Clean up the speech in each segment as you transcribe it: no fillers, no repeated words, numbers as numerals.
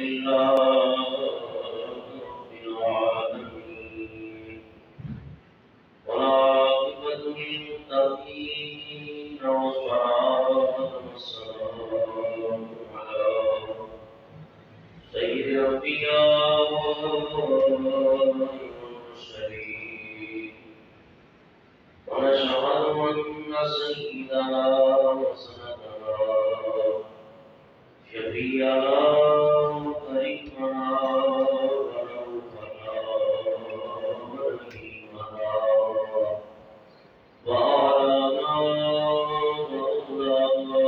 لله رب العالمين والعاقبة للمتقين والصلاة والسلام على سيد الأنبياء والمرسلين ونشهد أن سيدنا وسندنا شفيعنا وكريمنا ورؤوفنا ورحيمنا وعلانا ومولانا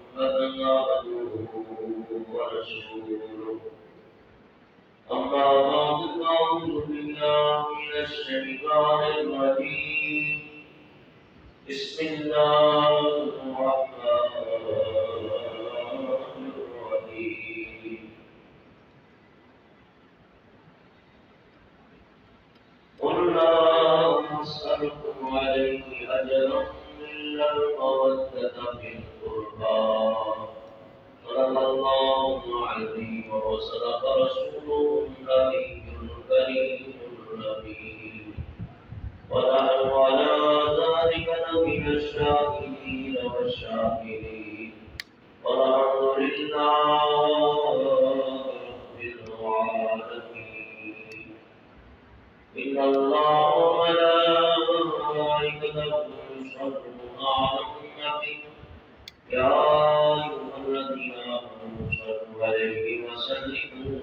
محمدا عبده ورسوله أما بعد فأعوذ بالله من الشيطان الرجيم بسم الله الرحمن الرحيم قل لا أسألكم عليه أجرا إلا المودة في القربى صدق الله العظيم وصدق رسوله النبي الكريم النبي ونحن على ذلك لمن الشاهدين والشاكرين والحمد لله رب العالمين إن الله وملائكته يصلون على النبي يا أيها الذين آمنوا صلوا عليه وسلموا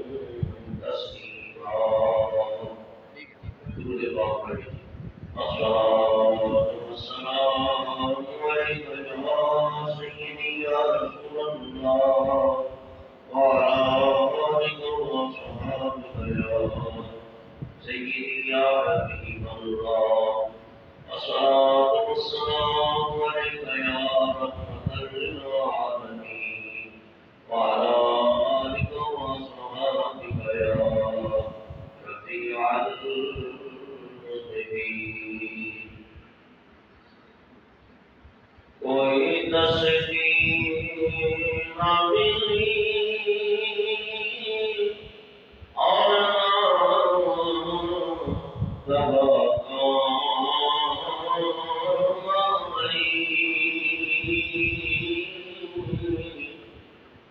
تسليما درود پاک پڑھیں الصلاة والسلام عليك يا سيدي يا رسول الله وعلى آلك وصحبك يا سيدي يا حبيب الله الصلاة والسلام عليك يا رحمة للعالمين وعلى آلك وصحبك يا شفيع المذنبين کوئی تسلیم نہ ملی اور نہ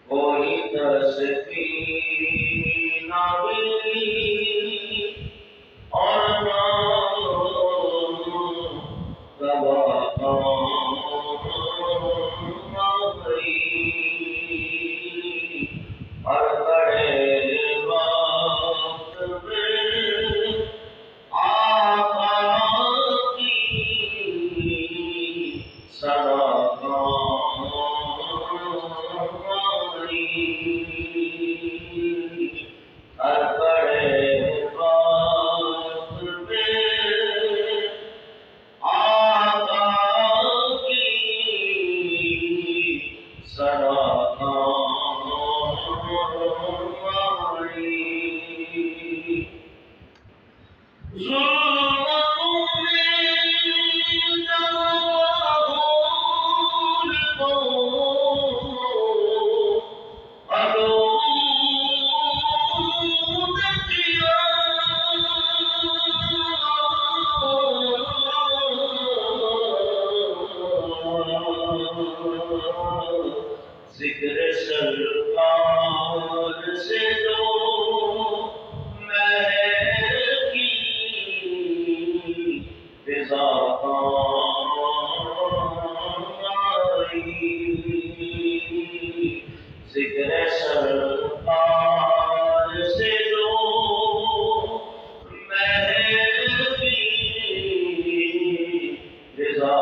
کوئی تسلیم نہ ملی اور نہ ہر بڑے وقت میں آقا کی صدا ہماری ہر بڑے وقت میں آقا کی صدا ذکر سرکار سے دو مہر کی فضا آئی ذکر سرکار سے دو مہر کی فضا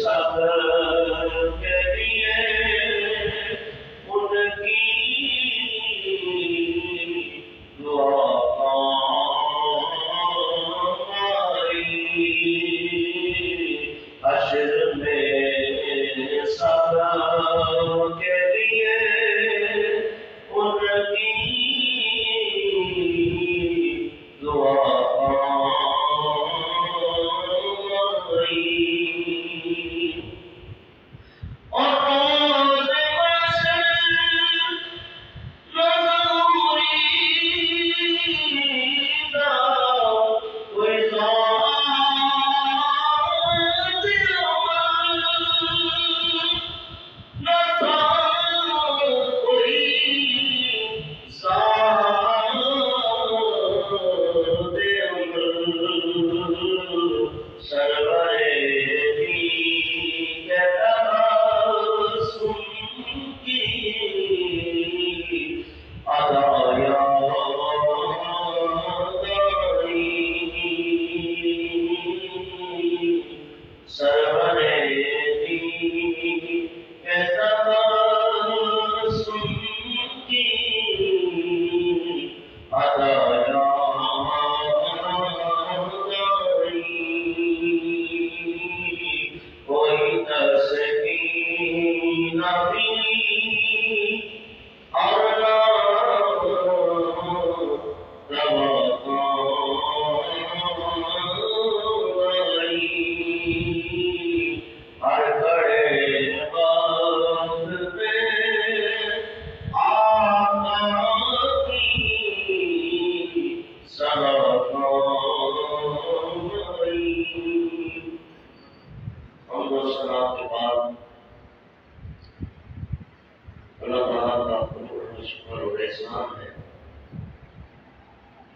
سب کے لیے ان کی دعا آئی، حشر میں سب کے لیے ان کی دعا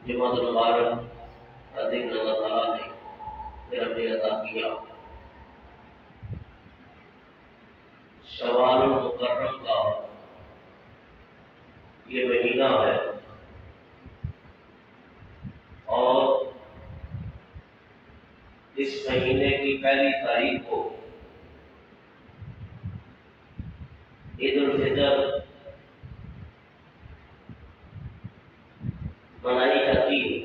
جماعت المبارک عظیم اللہ تعالیٰ نے پھر ہمیں عطا کیا شوال المکرم کا یہ مہینہ ہے، اور اس مہینے کی پہلی تاریخ کو عید الفطر منائی جاتی ہے،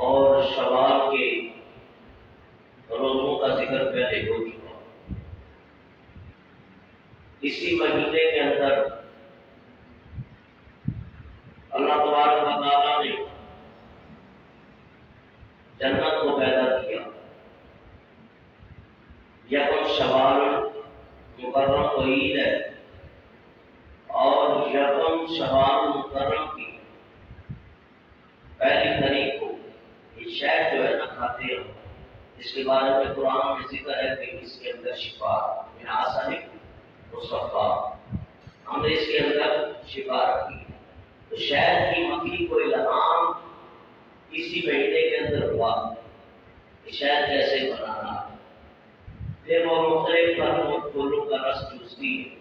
اور شوال کے روزوں کا ذکر پہلے ہو چکا۔ اسی مہینے کے اندر اللہ تبارک و تعالیٰ نے جنت کو پیدا کیا۔ یکم شوال مکرم کو عید ہے، اور یکم شوال مکرم کی پہلی تاریخ کو یہ شہد جو ہے نا کھاتے ہیں، اس کے بارے میں قرآن میں ذکر ہے کہ اس کے اندر شفا من آسن مصفا، ہم نے اس کے اندر شفا رکھی۔ تو شہد کی مکھی کو الہام اسی مہینے کے اندر ہوا کہ شہد کیسے بنانا، پھر وہ مختلف پھولوں کا رس چوستی ہے،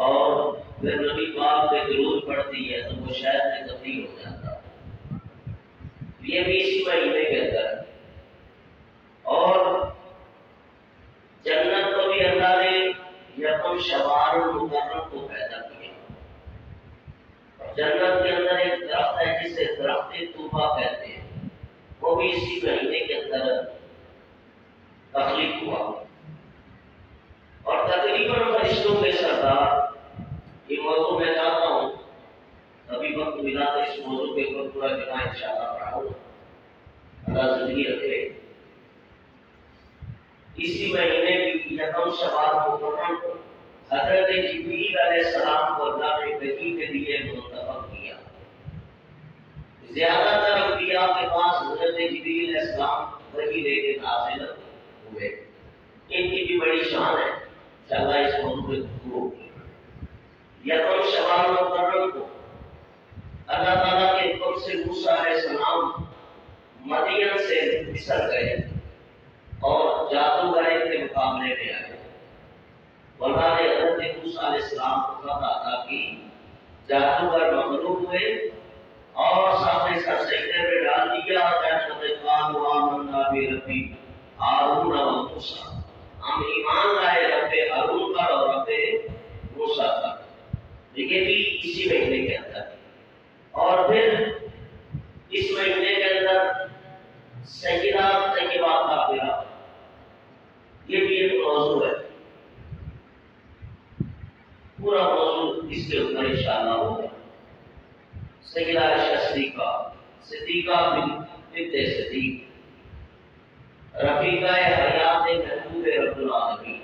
اور پھر نبی پاک پہ درود پڑتی ہے تو وہ شہد میں تبدیل ہو جاتا ہے۔ یہ بھی اسی مہینے کے اندر ہے، اور جنت کو بھی اللہ نے یکم شوال المکرم کو پیدا کیا۔ جنت کے اندر ایک درخت ہے جسے درخت طوبہ کہتے ہیں، وہ بھی اسی مہینے کے اندر تخلیق ہوا، اور تقریباً فرشتوں کے سردار، یہ موضوع میں چاہتا ہوں ابھی وقت ملا تو اس موضوع کے اوپر پورا جمع انشاءاللہ پڑھاؤں، اللہ زندگی رکھے۔ اسی مہینے کی یکم شوال مکرم کو حضرت جبریل علیہ السلام کو اللہ نے وحی کے لیے منتخب کیا۔ زیادہ تر انبیاء کے پاس حضرت جبریل علیہ السلام وحی لے کے نازل ہوئے، ان کی بھی بڑی شان ہے، انشاءاللہ اس موضوع پہ گفتگو ہوگی۔ یکم شوال مکرم کو اللہ تعالیٰ کے حکم سے موسیٰ علیہ السلام مدین سے مصر گئے، اور جادوگر کے مقابلے میں آئے۔ اللہ نے حضرت موسیٰ علیہ السلام کو فتح عطا کی، جادوگر مغلوب ہوئے اور سامنے سر سجدے میں ڈال دیا، قالوا آمنا بربی ہارون و موسیٰ، ہم ایمان لائے رب ہارون پر اور رب موسیٰ پر، یہ بھی اسی مہینے کے اندر۔ اور پھر اس مہینے کے اندر سیدہ طیبہ طاہرہ، یہ بھی ایک موضوع ہے، پورا موضوع اس کے اوپر انشاءاللہ ہوگا۔ سیدہ عائشہ صدیقہ بنت صدیق، رفیقہ حیات محبوب رب العالمین،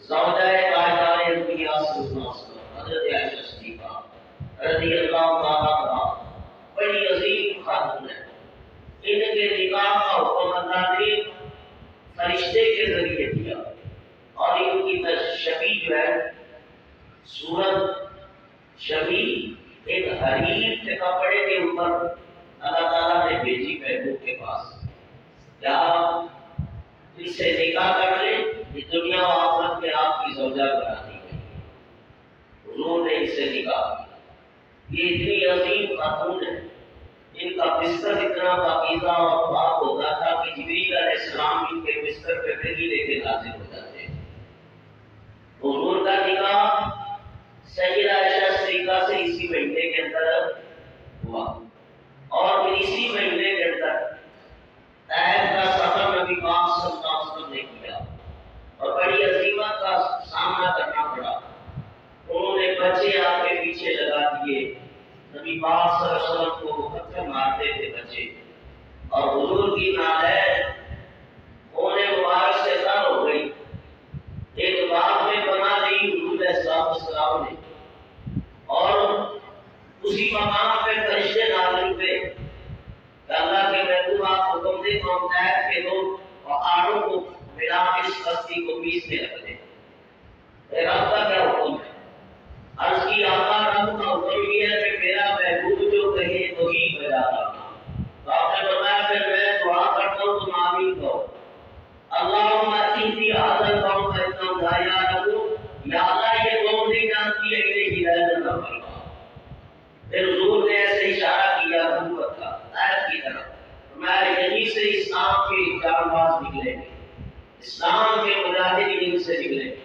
زوجہ تاجدار انبیاء صلی اللہ علیہ وسلم، حضرت عائشہ صدیقہ رضی اللہ تعالیٰ عنہا بڑی عظیم خاتون ہے۔ ان کے نکاح کا حکم اللہ نے فرشتے کے ذریعے دیا، اور ان کی شبیہ جو ہے صورت شبیہ ایک حریر کے کپڑے کے اوپر اللہ تعالیٰ نے بھیجی محبوب کے پاس، کیا ان سے نکاح کر لیں، یہ دنیا و آخرت میں آپ کی زوجہ بنا دی گئی۔ حضور نے ان سے نکاح کیا۔ یہ اتنی عظیم خاتون ہے، ان کا بستر اتنا پاکیزہ اور پاک ہوتا تھا کہ جبریل علیہ السلام ان کے بستر پہ کہیں لے کے نازل ہو جاتے۔ حضور کا نکاح سیدہ عائشہ صدیقہ سے اسی مہینے کے اندر ہوا، اور پھر اسی مہینے کے اندر طائف کا سفر نبی پاک صلی اللہ علیہ وسلم نے کیا، اور بڑی عظیمت کا سامنا کرنا پڑا۔ انہوں نے بچے آپ کے پیچھے لگا دیے، نبی پاک صلی اللہ علیہ وسلم کو پتھر مارتے تھے بچے، اور حضور کی نالین ہونے مبارک سے تر ہو گئی، ایک باغ میں بنا دی حضور علیہ السلام نے، اور اسی مقام پہ فرشتے نازل ہوئے کہ اللہ کے محبوب آپ حکم دے قوم طائف کے دو پہاڑوں کو ملا کے اس بستی کو پیسنے رکھ دیں۔ رب کا کیا حکم ہے؟ عرض کی آقا رب کا حکم یہ ہے کہ میرا محبوب جو کہے وہی بجا کرنا۔ تو آپ نے بتایا پھر میں دعا کرتا ہوں تم آمین کہو۔ اللہم اہدی ھذا القوم فانہم لا یعلمون، یا اللہ یہ قوم نہیں جانتی ہے، انہیں ہدایت عطا فرما۔ پھر حضور نے ایسے اشارہ کیا نبوت کا آیت کی طرف، میں یہیں سے اسلام کے جانباز نکلیں گے، اسلام کے مجاہد یہیں سے نکلیں گے۔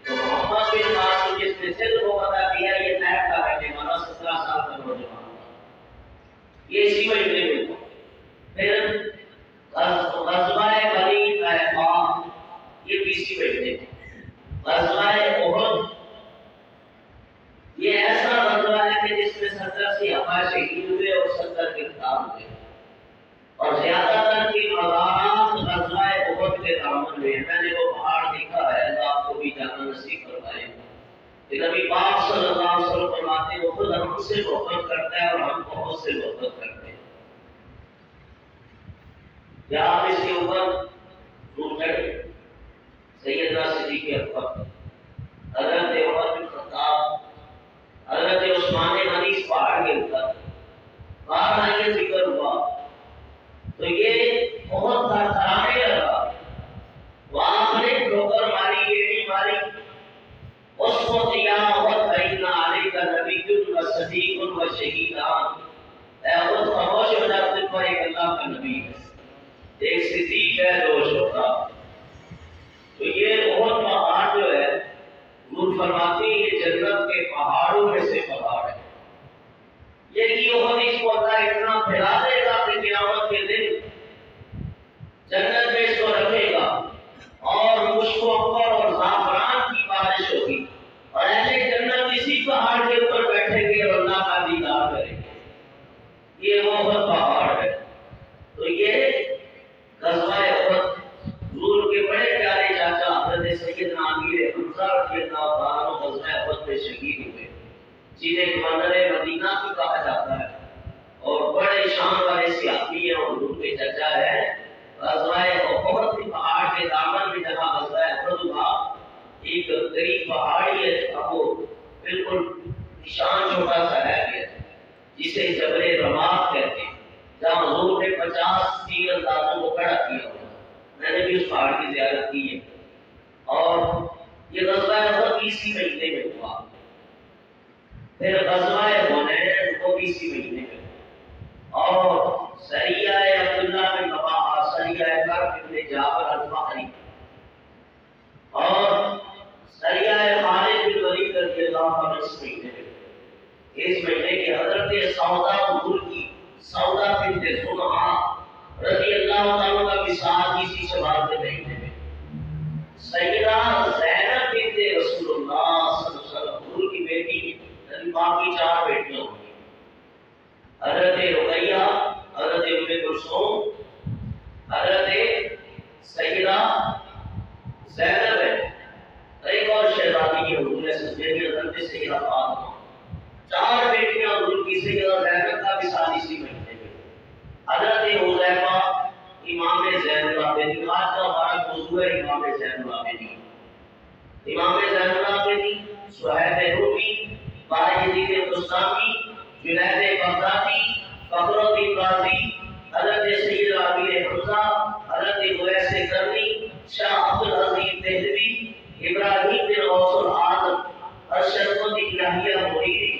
تو محمد بن قاسم جس نے صدق کو پتا کیا یہ طائف کا رہنے والا 17 سال کا نوجوان تھا، یہ اسی مہینے میں ہوا۔ پھر غزوہ بنی قینقاع، یہ بھی اسی مہینے میں۔ غزوہ احد، یہ ایسا غزوہ ہے کہ جس میں 70 صحابہ شہید ہوئے اور 70 گرفتار ہوئے، اور زیادہ تر کی مزارات غزوہ احد کے دامن میں ہیں۔ میں نے وہ پہاڑ دیکھا ہے، اللہ آپ کو بھی جانا نصیب فرمائے کہ نبی پاک صلی اللہ علیہ وسلم فرماتے ہیں وہ خود ہم سے محبت کرتا ہے اور ہم بہت سے محبت کرتے ہیں۔ کیا آپ اس کے اوپر ضرور چڑھے؟ سیدنا صدیق اکبر، حضرت عمر بن خطاب، حضرت عثمان غنی اس پہاڑ کے اوپر باہر یہ ذکر ہوا تو یہ بہت تھرتھرانے لگا، وہاں نے ٹھوکر ماری، ایڑی ماری، اس کو دیا بہت بین علی کا نبی و صدیق و شہیدان، اے خود خاموش ہو جا، تم پر ایک اللہ کا نبی ہے، ایک صدیق ہے دو شہداء۔ تو یہ بہت پہاڑ جو ہے نور فرماتی یہ جنت کے پہاڑوں میں سے پہاڑ ہے، یہ کہ وہ اس کو اللہ اتنا پھیلا دے گا کہ قیامت کے دن جنت میں اس کو رکھے گا، اور مشک و عنبر اور زعفران کی بارش ہوگی، اور اہل جنت اسی پہاڑ کے اوپر بیٹھیں گے اور اللہ کا دیدار کریں گے۔ یہ وہ پہاڑ ہے۔ تو یہ غزوہ احد، حضور کے بڑے پیارے چاچا حضرت سیدنا امیر حمزہ رضی اللہ تعالیٰ عنہ غزوہ احد میں شہید ہوئے، جنہیں گورنر مدینہ بھی کہا جاتا ہے، اور بڑے شان والے صحابی ہیں اور حضور کے چچا ہیں۔ غزوہ احد کے پہاڑ کے دامن میں جہاں غزوہ احد ہوا، ایک غریب پہاڑی ہے، اب وہ بالکل نشان چھوٹا سا رہ گیا جسے جبل رماد کہتے ہیں، جہاں حضور نے 50 تیر اندازوں کو کھڑا کیا ہوا۔ میں نے بھی اس پہاڑ کی زیارت کی ہے، اور یہ غزوہ احد اسی مہینے میں ہوا۔ پھر غزوہ حنین وہ بھی اسی مہینے میں، اور سریہ عبداللہ بن رواحہ، سریہ کرب ابن جعفر البحری اور سریہ خالد بن ولید رضی اللہ عنہ اس مہینے کی حضرت سودا حضور کی سودا بنت زمعہ رضی اللہ عنہ کا وصال اسی شوال کے مہینے میں، سیدہ زینب بنت رسول اللہ صلی اللہ علیہ وسلم حضور کی بیٹی، نبی پاک کی 4 بیٹیاں ہوئی، حضرت رقیہ، حضرت ام کلثوم، حضرت سیدہ زینب ہے، ایک اور شہزادی کی حضور نے سجدے کی حضرت سیدہ فاطمہ، 4 بیٹیاں حضور کی سیدہ زینب کا وصال اسی مہینے میں، حضرت حذیفہ امام زین العابدین، آج کا ہمارا موضوع ہے امام زین العابدین، امام زین العابدین، صہیب رومی، باجدید بستامی، جنید بغدادی، فخر الدین رازی، حضرت سید رابعہ حمزہ، حضرت اویس کرنی، شاہ عبدالعزیز دہلوی، ابراہیم بن غوث العالم، ارشد الدین یحییٰ منیری،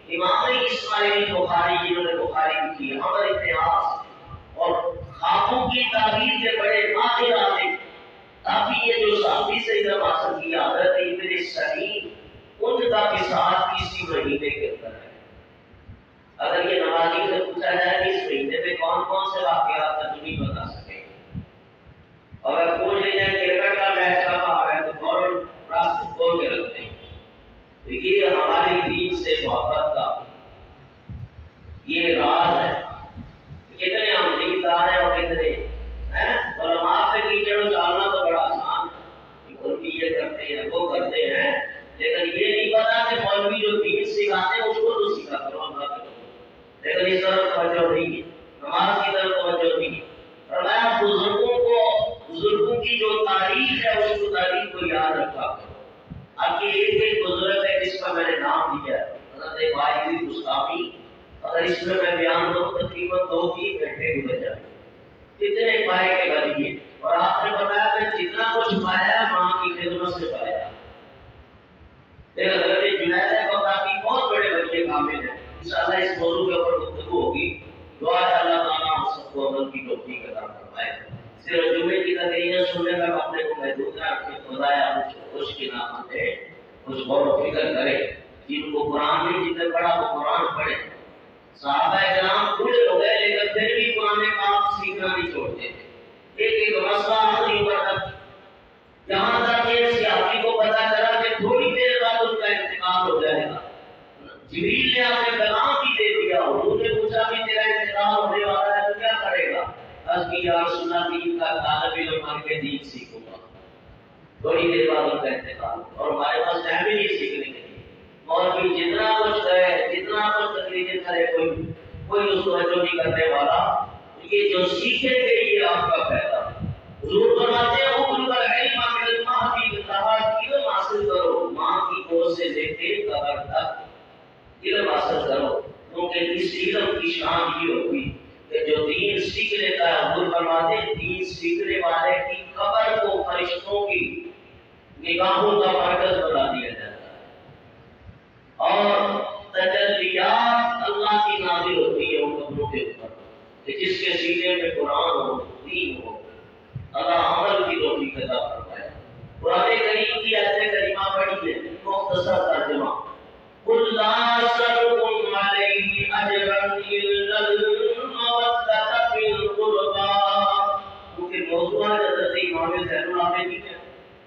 امام اسماعیل بخاری جنہوں نے بخاری کی عمر اتہاس اور خوابوں کی تعبیر کے بڑے ماہر عالم، کافی یہ جو صحابی سے علم حاصل کیا حضرت ابن سعید، ان کا وصال اسی مہینے کے اندر ہے۔ اگر یہ نمازی سے پوچھا جائے کہ اس مہینے میں کون کون سے واقعات کا نہیں بتا سکے، اور اگر پوچھ لے جائے کرکٹ کا میچ کب آ رہا ہے تو فوراً راست کھول کے رکھتے ہیں۔ دیکھیے ہماری دین سے محبت کا یہ راز ہے، کتنے ہم دیندار ہیں اور کتنے ہیں، علماء پہ کیچڑ ڈالنا تو بڑا آسان ہے، مولوی یہ کرتے ہیں وہ کرتے ہیں، لیکن یہ نہیں پتا کہ مولوی جو دین سکھاتے ہیں اس کو تو سکھا کرو، لیکن اس طرف توجہ نہیں ہے، نماز کی طرف توجہ نہیں ہے۔ فرمایا بزرگوں کی جو تاریخ ہے اس کو تاریخ کو یاد رکھا کرو۔ اب یہ ایک بزرگ ہے جس کا میں نے نام لیا ہے، حضرت باجدید بستامی، اگر اس میں بیان کروں تقریباً 2-3 گھنٹے گزر جائیں، اتنے پائے کے غریب، اور آپ نے بتایا کہ جتنا کچھ پایا ماں کی خدمت سے پایا۔ لیکن حضرت جنید بغدادی بہت بڑے بچے کامل ہیں، انشاءاللہ اس موضوع کے اوپر گفتگو ہوگی، دعا ہے اللہ تعالیٰ ہم سب کو عمل کی توفیق عطا فرمائے۔ صرف جمعے کی تقریریں سننے کا اپنے کو محدود ہے، کہ خدایا مجھ کو خوش کی نام دے، کچھ غور و فکر کرے، جن کو قرآن نہیں جتنے پڑھا وہ قرآن پڑھے۔ صحابہ کرام بوڑھے ہو گئے لیکن پھر بھی قرآن پاک سیکھنا نہیں چھوڑتے تھے، ایک مسئلہ حل نہیں ہوتا، جہاں تک کہ صحابی کو پتا چلا کہ تھوڑی دیر بعد ان کا انتقال ہو جائے گا، جبریل نے اپنے کلام بھی دے دیا، حضور نے پوچھا کہ تیرا انتقال ہونے والا ہے تو کیا کرے گا؟ کہ یا رسول اللہ دین کا طالب علم بن کے دین سیکھوں گا۔ تھوڑی دیر بعد ان کا انتقال، اور ہمارے پاس ٹائم ہی نہیں سیکھنے کے لیے، مولوی جتنا کچھ کرے، جتنا کچھ تقریریں کرے، کوئی اس کو توجہ نہیں کرنے والا۔ یہ جو سیکھیں گے یہ آپ کا فائدہ۔ حضور فرماتے ہیں اطلب العلم من المهد بالتهاد، علم حاصل کرو ماں کی گود سے لے کے قبر تک، علم حاصل کرو، کیونکہ اس علم کی شان یہ ہوگی کہ جو دین سیکھ لیتا ہے، حضور فرماتے ہیں دین سیکھنے والے کی قبر کو فرشتوں کی نگاہوں کا مرکز بنا دیا جاتا ہے، اور تجلیات اللہ کی نازل ہوتی ہے ان قبروں کے اوپر، کہ جس کے سینے میں قرآن ہو، دین ہو، اللہ عمل کی توفیق عطا فرمائے۔ قرآن کریم کی آیت کریمہ پڑھی ہے، مختصر ترجمہ، قُلْ لَا أَسْأَلُكُمْ عَلَيْهِ أَجْرًا إِلَّا الْمَوَدَّةَ فِي الْقُرْبَىٰ، کیونکہ موضوع حضرت امام زین العابدین ہے،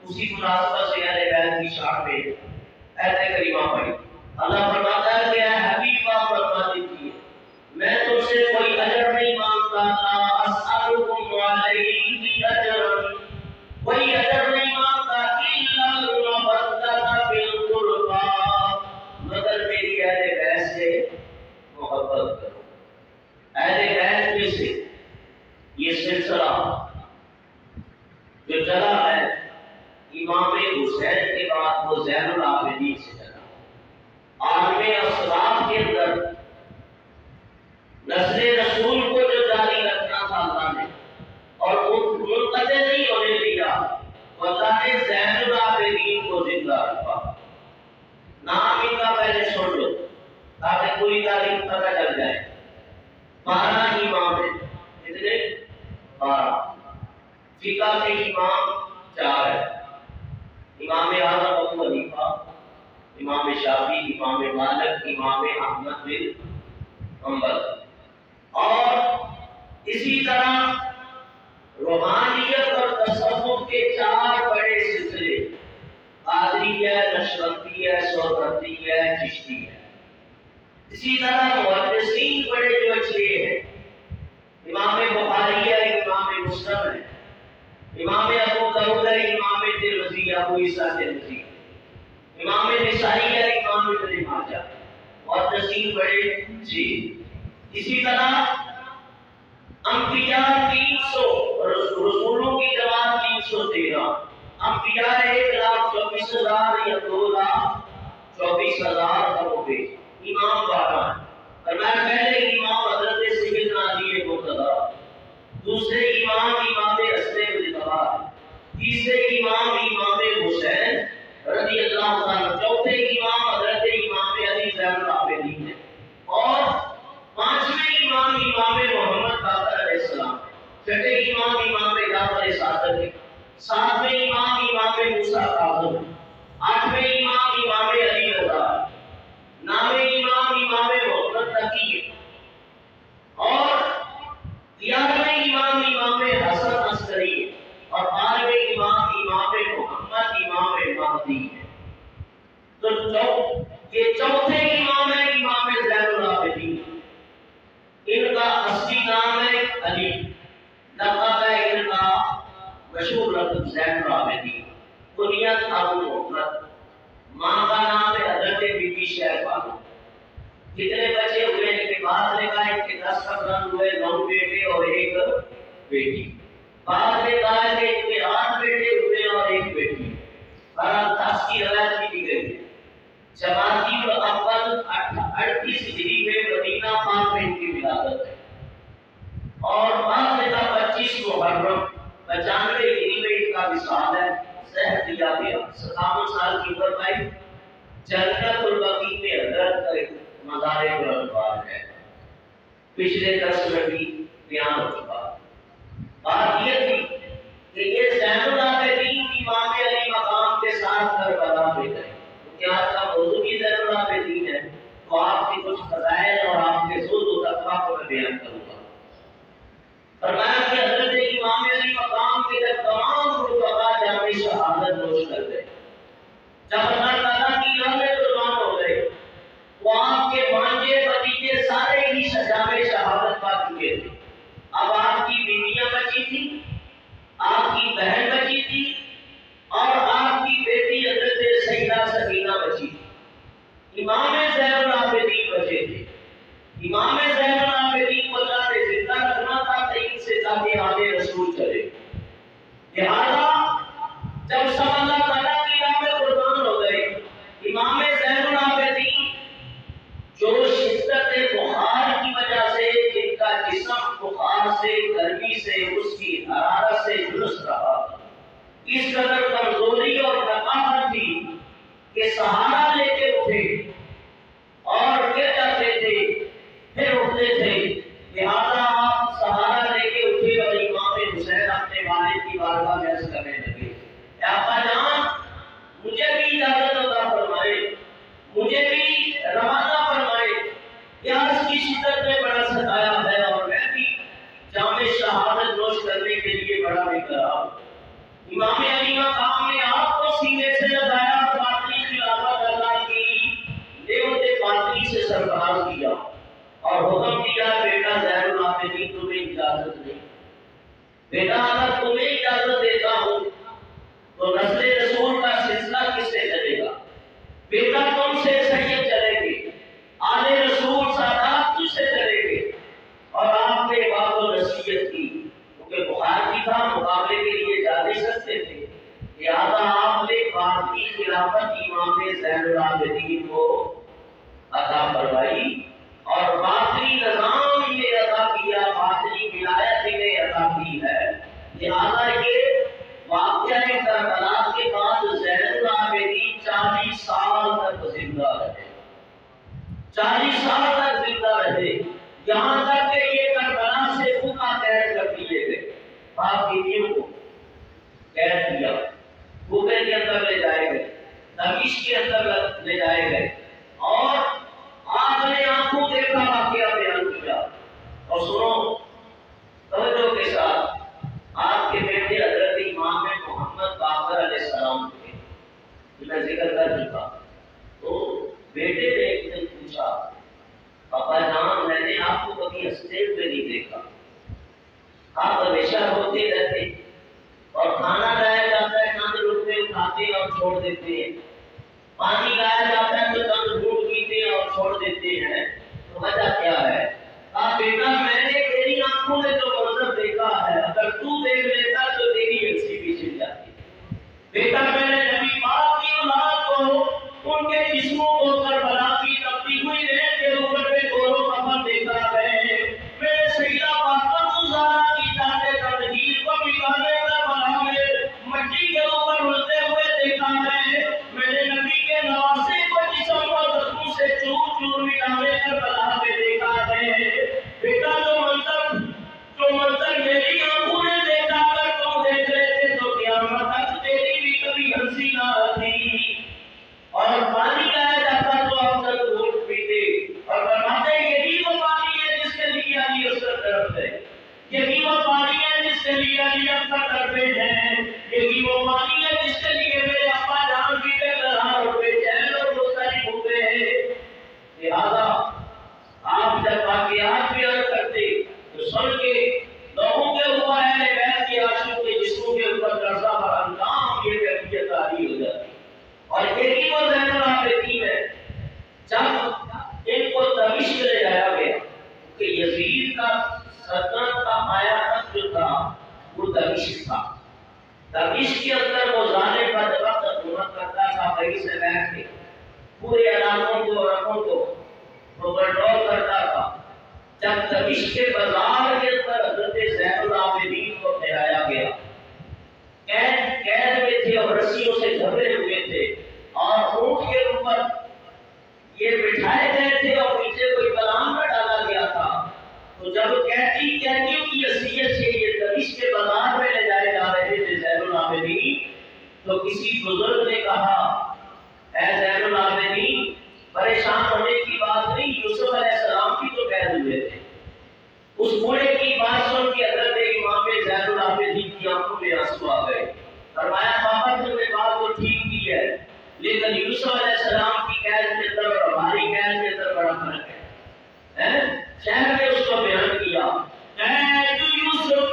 اسی مناسبت سے اہل بیت کی شان میں آیت کریمہ پڑھی۔ اللہ فرماتا ہے کہ اے حبیب آپ فرما دیجیے میں تم سے کوئی اجر نہیں مانگتا، لا اسألکم علیہ اجرا، کوئی اجر نہیں مانگتا، الا المودۃ فی القربى، مگر میری اہل بیت سے محبت کرو۔ اہل بیت میں سے یہ سلسلہ جو چلا ہے امام حسین کے بعد وہ زین العابدین سے چلا، عالم اسلاف کے اندر نسل رسول کو جو جاری رکھنا تھا اللہ نے، اور منقطع نہیں ہونے دیا، اللہ نے زین العابدین کو زندہ رکھا۔ نام ان کا پہلے سن لو تاکہ پوری تاریخ پتہ چل جائے۔ 12 امام ہیں، کتنے؟ 12۔ فقہ کے امام 4 ہیں، امام اعظم ابو حنیفہ، امام شافعی، امام مالک، امام احمد بن حنبل۔ اور اسی طرح روحانیت اور تصوف کے 4 بڑے سلسلے، قادری ہے، نقشبندی ہے، سہروردی ہے، چشتی ہے۔ اسی طرح محدثین بڑے جو 6 ہیں، امام بخاری ہے، امام مسلم ہے، امام ابو داؤد ہے، امام ترمذی، ابو عیسیٰ ترمذی، امام نسائی ہے، امام ابن ماجہ، محدثین بڑے 6۔ اسی طرح انبیاء 300، رسولوں کی جماعت 313، انبیاء 1,24,000 یا 2,24,000 کا وہ امام 12 ہیں۔ اور میں پہلے امام حضرت سیدنا علی مرتضیٰ، دوسرے امام امام حسن مجتبی، تیسرے امام امام حسین رضی اللہ عنہ، چوتھے امام حضرت امام علی زین العابدین ہیں، اور 5ویں امام امام محمد باقر علیہ السلام، چھٹے امام امام جعفر صادق ہیں، 7ویں امام امام موسیٰ کاظم، 8ویں امام امام علی رضا، 9ویں امام امام محمد تقی، اور 11ویں امام امام حسن عسکری، اور 12ویں امام امام محمد امام مہدی ہے۔ تو یہ چوتھے امام ہے امام زین العابدین، ان کا اصلی نام ہے علی، لقب ہے ان کا مشہور لقب زین العابدین، کنیت ابو محمد، ماں کا نام ہے حضرت بی بی شہربانو۔ کتنے بچے ہوئے ان کے بعد نے کہا ان کے 10 فرزند ہوئے، 9 بیٹے اور 1 بیٹی۔ بعد میں کہا کہ ان کے 8 بیٹے ہوئے اور 1 بیٹی۔ بہرحال 10 کی روایت بھی دی گئی ہے۔ جمادی الاول 38 ہجری میں مدینہ پاک میں ان کی ولادت ہے، اور بعد میں کہا 25 محرم 95 ہجری میں ان کا وصال ہے، زہر دیا گیا، 57 سال کی عمر پائی۔ جنت البقیع میں حضرت کا مزار بلندوار ہے، پچھلے درس میں بھی بیان ہو چکا۔ بات یہ تھی کہ یہ زین العابدین امام علی مقام کے ساتھ کربلا میں گئے، کیونکہ آج کا موضوع بھی زین العابدین ہے، تو آپ کی کچھ فضائل اور آپ کے زہد و تقویٰ کو میں بیان کروں گا۔ فرمایا کہ حضرت امام علی مقام کے جب تمام رفقا جامع شہادت نوش کر گئے، جب اللہ تعالیٰ کی راہ میں قربان ہو گئے، وہ آپ کے بھانجے بھتیجے سارے ہی جامع شہادت پا چکے تھے۔ اب آپ کی بیویاں بچی تھی، آپ کی بہن بچی تھی، اور آپ کی بیٹی حضرت سیدہ سکینہ بچی تھی۔ امام زین العابدین بچے تھے۔ امام زین العابدین کو اللہ نے زندہ رکھنا تھا کہ سے تاکہ آگے رسول چلے، لہذا جب سب اللہ تعالیٰ کی راہ میں قربان ہو گئے، امام زین العابدین جو شدت بخار کی وجہ سے جن کا جسم بخار سے، گرمی سے، اس کی حرارت سے جلس رہا، اس قدر کمزوری اور نقاہت تھی کہ سہارا لے کے اٹھے اور گر جاتے تھے، پھر اٹھتے تھے، لہذا آپ سہارا لے کے اٹھے اور امام حسین اپنے والد کی بارگاہ میں عرض کرنے لگے، اے ابا جان مجھے بھی اجازت عطا فرمائے، مجھے بھی روانہ فرمائے، پیاس کی شدت میں بڑا ستایا ہے اور میں بھی جامع شہادت نوش کرنے کے لیے بڑا بےقرار ہوں۔ امام علی مقام نے آپ کو سینے سے لگایا، باطنی خلافت اللہ کی نعمت باطنی سے سرفراز کیا اور حکم دیا بیٹا زین العابدین تمہیں اجازت نہیں، بیٹا اگر تمہیں اجازت دیتا ہوں تو نسل رسول کا سلسلہ کس سے چلے گا؟ بیٹا تم سے سید چلے گے، آل رسول سادات تجھ سے چلے گے۔ اور آپ نے بات و نصیحت کی، کیونکہ بخار کی تھا، مقابلے کے لیے جا نہیں سکتے تھے، لہذا آپ نے باطنی خلافت امام زین العابدین کو عطا فرمائی اور باطنی نظام انہیں عطا کیا، باطنی ولایت انہیں عطا کی ہے۔ لہذا یہ واقعہ کربلا کے بعد زین العابدین 40 سال تک زندہ رہے، 40 سال تک زندہ رہے، یہاں تک کہ یہ کربلا سے بھوکا قید کر دیے گئے، باپ بیویوں کو تمیز کے اندر لے جائے گئے اور آپ نے آنکھوں دیکھا واقعہ بیان کیا. اور سنو توجہ کے ساتھ، آپ کے بیٹے حضرت امام محمد باقر علیہ السلام تھے، میں ذکر کر چکا. تو بیٹے نے ایک دن پوچھا، پاپا جان میں نے آپ کو کبھی ہنستے ہوئے نہیں دیکھا، آپ ہمیشہ روتے رہتے اور کھانا لایا جاتا ہے چند روپے اٹھاتے اور چھوڑ دیتے ہیں، پانی لایا جاتا ہے تو چند گھونٹ پیتے اور چھوڑ دیتے ہیں، تو وجہ کیا ہے؟ کہا بیٹا میں نے تیری آنکھوں میں جو منظر دیکھا ہے اگر تو دیکھ لیتا تو تیری ہنسی بھی چھن جاتی. بیٹا میں نے نبی پاک کی اولاد کو ان کے جسموں کو کربلا کی تپتی ہوئی ریت کے اوپر پہ گورو کفن دیکھا ہے. میں نے سیدہ فاطمہ زہرا کی ذات تطہیر کو بگانے کربلا میں مٹی کے اوپر اڑتے ہوئے دیکھا ہے. میں نے نبی کے نواسے کو جسم کو زخموں سے چور چور مٹانے کربلا میں دیکھا ہے. بیٹا جو منظر میری آنکھوں نے دیکھا کر تم دیکھ لیتے تو قیامت تک تیری بھی کبھی ہنسی نہ آتی. اور پانی لایا جاتا تو آپ تک گھونٹ پیتے اور فرماتے یہی وہ پانی ہے جس کے لیے علی اصغر طرف ہے، یہی وہ پانی ہے جس کے لیے علی اکبر کرتے ہیں، یہی وہ پانی ہے جس کے لیے میرے ابا جان بھی بے چین اور مضطرب ہوتے ہیں. لہذا آپ جب واقعات بیان کرتے تو سن کے لوگوں کے اوپر اہل بیت کے عاشقوں کے جسموں کے اوپر قرضہ پر انجام یہ کیفیت عاری ہو جاتی. اور یہی وہ زین العابدین ہے. جب ان کو دمشق لے جایا گیا کہ یزید کا سلطنت کا پایا تخت جو تھا وہ دمشق تھا. دمشق کے اندر وہ ظالم کا وقت حکومت کرتا تھا، وہیں سے بیٹھ کے پورے علاقوں کو رقوں کو کنٹرول کرتا تھا. جب دمشق کے بازار کے اندر حضرت زین العابدین کو ٹھہرایا گیا، قید میں تھے اور رسیوں سے جھگڑے ہوئے تھے اور اونٹ کے اوپر یہ بٹھائے گئے تھے اور نیچے کوئی کلام نہ ڈالا گیا تھا. تو جب قیدیوں کی حیثیت سے یہ دمشق کے بازار میں لے جائے جا رہے تھے زین العابدین، تو کسی بزرگ نے کہا اے زین العابدین پریشان ہونے کی بات نہیں، یوسف علیہ السلام کی تو قید ہوئے تھے. اس بوڑھے کی بات سن کے حضرت امام زین العابدین کی آنکھوں میں آنسو آ گئے. فرمایا بابا تم نے بات تو ٹھیک کی ہے لیکن یوسف علیہ السلام کی قید کے اندر اور ہماری قید کے اندر بڑا فرق ہے. شہر نے اس کو بیان کیا قید یوسف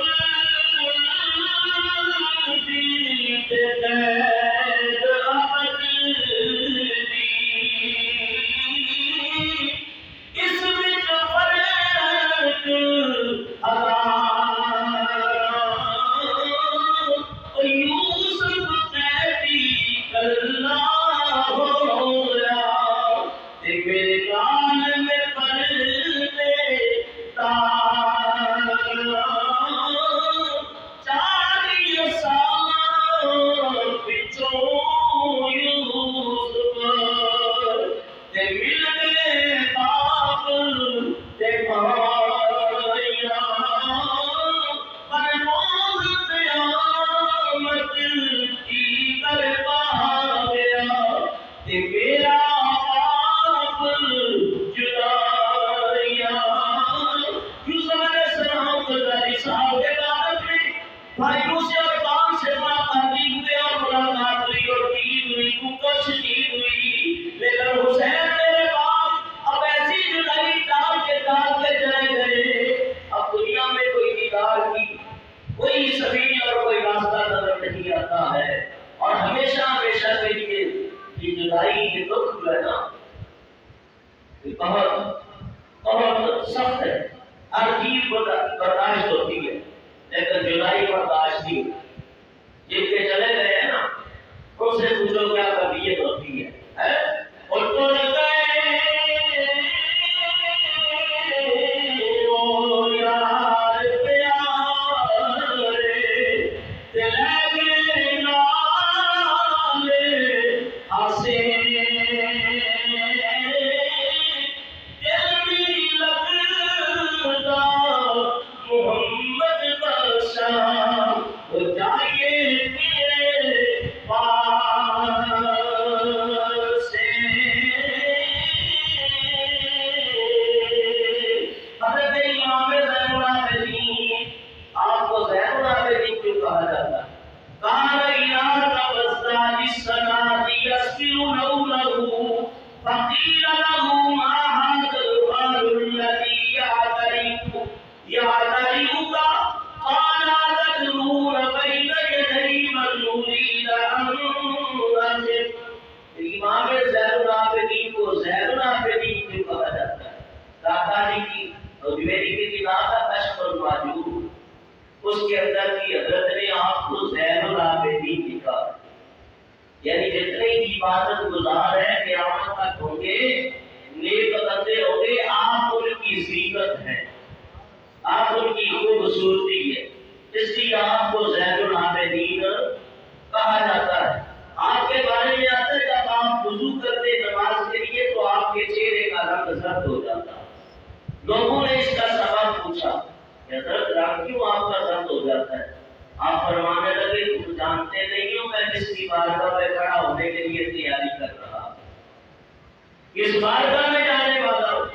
بہت سخت ہے، ہر چیز برداشت ہوتی ہے لیکن جدائی برداشت نہیں. جن کے چلے گئے ہیں نا ان سے پوچھو کیا طبیعت ہوتی ہے. ان کو لگتا ہے محمد بادشاہ جائیے عبادت گزار ہیں، قیامت تک ہوں گے، نیک بندے ہوں گے، آپ ان کی زینت ہیں، آپ ان کی خوبصورتی ہے، اس لیے آپ کو زین العابدین کہا جاتا ہے۔ آپ کے بارے میں آتا ہے جب آپ وضو کرتے نماز کے لیے تو آپ کے چہرے کا رنگ زرد ہو جاتا ہے۔ لوگوں نے اس کا سبب پوچھا کہ حضرت رنگ کیوں آپ کا زرد ہو جاتا ہے؟ آپ فرمانے لگے تم جانتے نہیں ہو میں جس کی بارگاہ میں کھڑا ہونے کے لیے تیاری کر رہا ہوں، اس بارگاہ میں جانے والا ہوں،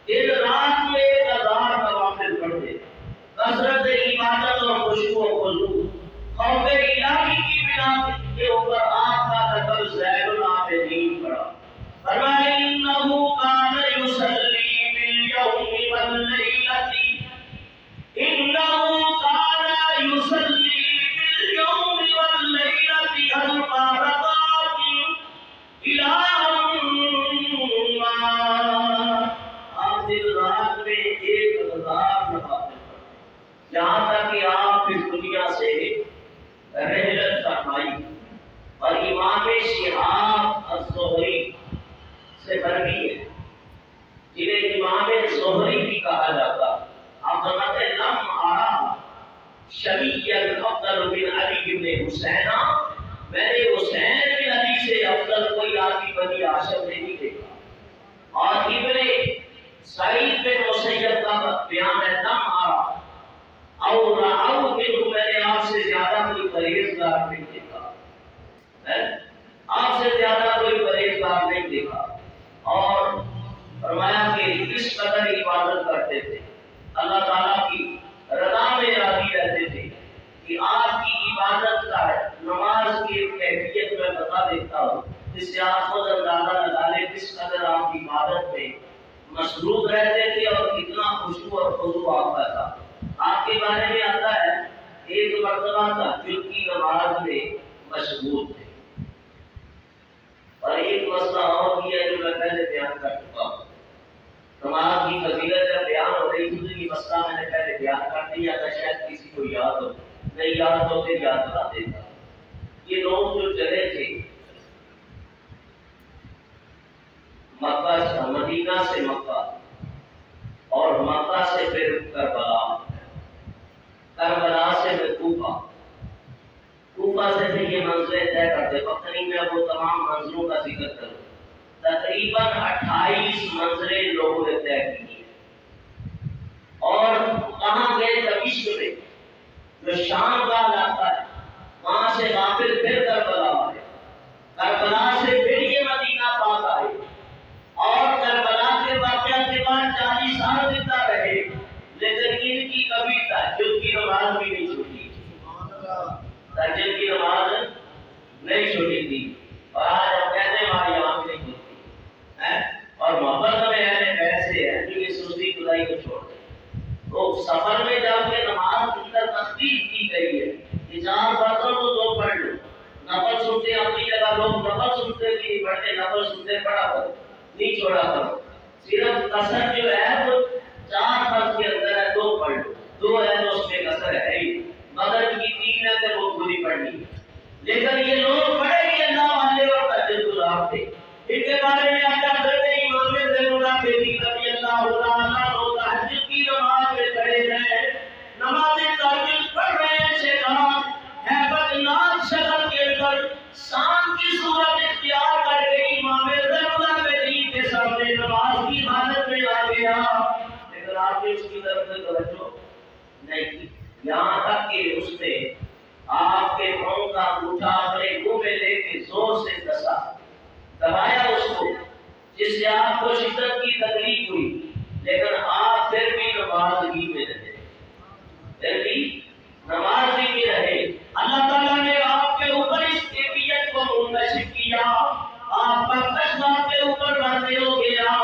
دن رات میں 1000 نوافل پڑھتے، کثرت عبادت اور خشوع و خضوع، خوف الہی کی بنا کے اوپر آپ کا لقب زین العابدین پڑا۔ فرمایا انہ کان یصلی بالیوم واللیلۃ، انہ کان یصلی بالیوم واللیلۃ اربع رکعات الی آپ دن رات میں 1000 نوافل پڑھتے، یہاں تک کہ آپ اس دنیا سے رحلت فرمائی اور امام شہاب الزہری سے مروی ہے جنہیں امام زہری بھی کہا جاتا۔ آپ فرماتے ہیں لم ارا شبیًا افضل من علی بن حسین، میں نے حسین بن علی سے افضل کوئی آدمی بنی ہاشم نے نہیں دیکھا۔ اور ابن سعید بن مسیب کا بیان ہے لم ارا اور میں نے آپ سے زیادہ کوئی پرہیزگار نہیں دیکھا، آپ سے زیادہ کوئی پرہیزگار نہیں دیکھا۔ اور فرمایا کہ اس قدر عبادت کرتے تھے، اللہ تعالیٰ کی رضا میں راضی رہتے تھے کہ آپ کی عبادت کا نماز کی کیفیت میں بتا دیتا ہوں، جس سے آپ خود اندازہ لگا لیں کس قدر آپ کی عبادت میں مصروف رہتے تھے اور کتنا خشوع اور خضوع آپ کا تھا۔ آپ کے بارے میں آتا ہے ایک مرتبہ تہجد کی نماز میں مشغول تھے، اور ایک مسئلہ اور بھی ہے جو میں پہلے بیان کر چکا ہوں۔ نماز کی فضیلت جب بیان ہو رہی تھی تو یہ مسئلہ میں نے پہلے بیان کر دیا تھا، شاید کسی کو یاد ہو، نہیں یاد ہو پھر یاد کرا دیتا۔ یہ لوگ جو چلے تھے مکہ سے مدینہ سے مکہ اور مکہ سے پھر کربلا، کربلا سے پھر کوفہ، کوفہ سے پھر یہ منزلیں طے کرتے، وقت نہیں میں وہ تمام منزلوں کا ذکر کروں، تقریباً 28 منزلیں لوگوں نے طے کی ہیں۔ اور کہاں گئے؟ دمشق میں جو شام کا علاقہ ہے، وہاں سے واپس پھر کربلا آئے، کربلا سے پھر یہ مدینہ پاک آئے، اور کربلا کے واقعہ کے بعد 40 سال زندہ رہے، لیکن ان کی کبھی تہجد کی نماز بھی نہیں چھوٹی، تہجد کی نماز نہیں چھوٹی تھی۔ اور آج ہم کہتے ہیں ہماری آنکھ نہیں کھلتی ہے، اور محبت میں ایسے ہیں جو یہ سستی خدائی کو چھوڑ دیں۔ تو سفر میں جب کہ نماز اندر تخفیف کی گئی ہے کہ 4 فرضوں کو 2 پڑھ لو، نفل سنتے اپنی جگہ لوگ نفل سنتے بھی پڑھتے، نفل سنتے پڑھا کرو، نہیں چھوڑا کرو، صرف قصر جو ہے وہ 4 فرض کے اندر ہے 2 پڑھ لو، 2 ہے تو اس میں قصر ہے ہی، مغرب کی 3 ہے تو وہ پوری پڑھنی ہے۔ لیکن یہ لوگ بڑے ہی اللہ والے اور تہجد گزار تھے۔ ان کے بارے میں آتا ہے امام زین العابدین رضی اللہ عنہ تہجد کی نماز میں کھڑے ہیں، نماز تہجد پڑھ رہے ہیں، شیطان ہیبت ناک شکل کے اندر شام کی صورت اختیار کر کے امام زین العابدین کے سامنے نماز کی حالت میں آ گیا، لیکن آپ نے اس کی طرف سے توجہ نہیں کی، یہاں تک کہ اس نے آپ کے پاؤں کا انگوٹھا اپنے منہ میں لے کے زور سے دسا، دبایا اس کو، جس سے آپ کو شدت کی تکلیف ہوئی، لیکن آپ پھر بھی نماز ہی میں رہے، پھر بھی نماز ہی میں رہے۔ اللہ تعالیٰ نے آپ کے اوپر اس کیفیت کو منتشر کیا، آپ کا قصبہ کے اوپر واضح ہو گیا،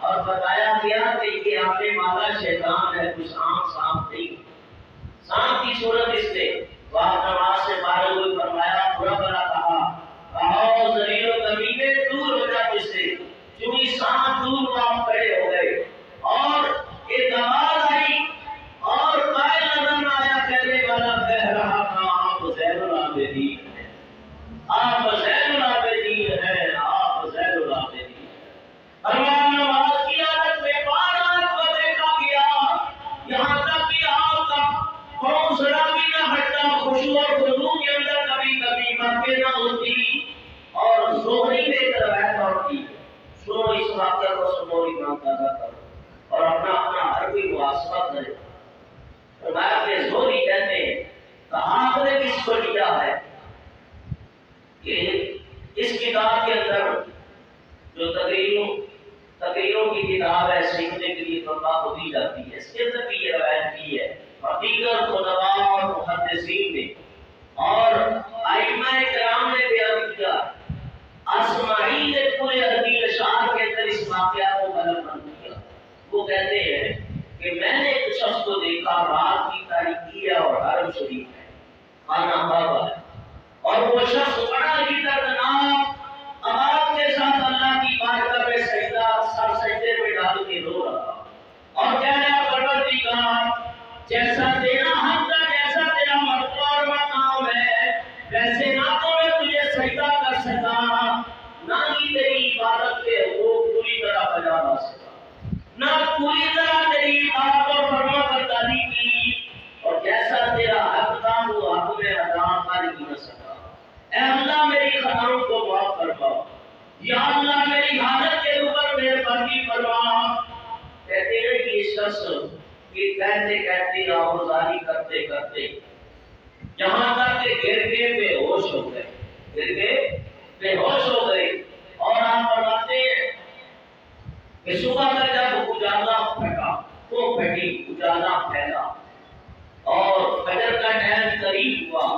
اور بتایا گیا کہ یہ آنے والا شیطان ہے، کچھ عام سانپ نہیں، سانپ کی صورت اس نے وہاں نماز سے فارغ ہوئے فرمایا، برا بلا کہا ذلیل و کمینے دور ہو جا مجھ سے، جو ہی سانپ دور وہاں کھڑے ہو گئے، اور ایک آواز آئی اور قائل نظر نہ آیا، کہنے والا کہہ رہا تھا آپ زین العابدین ہیں، آپ زین العابدین سیکھنے کے لیے تنخواہ کو دی جاتی ہے. اس کے اندر بھی یہ روایت کی ہے اور دیگر علماء اور محدثین نے اور ائمہ کرام نے بیان کیا. اسماعیل نے پورے حدیث اشعار کے اندر اس واقعہ کو بیان کیا. وہ کہتے ہیں کہ میں نے ایک شخص کو دیکھا رات کی تاریکی ہے اور حرم شریف ہے، خانہ کعبہ ہے، اور وہ شخص بڑا ہی دردناک آواز کے ساتھ اللہ کی بارگاہ میں سجدہ سر سجدے میں ڈال کے رو رہا اور کہہ رہا پروردگار جیسا تیرا حق ہے، جیسا تیرا مرتبہ اور مقام ہے، ویسے نہ تو میں تجھے سجدہ کر سکا، نہ ہی تیری عبادت کے حقوق پوری طرح بجا لا سکا، نہ پوری طرح تیری اطاعت اور فرما برداری کی، اور جیسا تیرا حق تھا وہ حق میں ادا کر ہی نہ سکا. اے اللہ میری خطاؤں کو معاف فرما، یا اللہ میری حالت کے اوپر مہربانی فرما. کہتے ہیں کہ اس شخص کی کہتے کہتے آموزاری کرتے کرتے جہاں تک کہ گر کے بے ہوش ہو گئے، گر کے بے ہوش ہو گئے. اور آپ فرماتے ہیں کہ صبح میں جب اجالا پھٹا تو پھٹی اجالا پھیلا اور فجر کا ٹائم قریب ہوا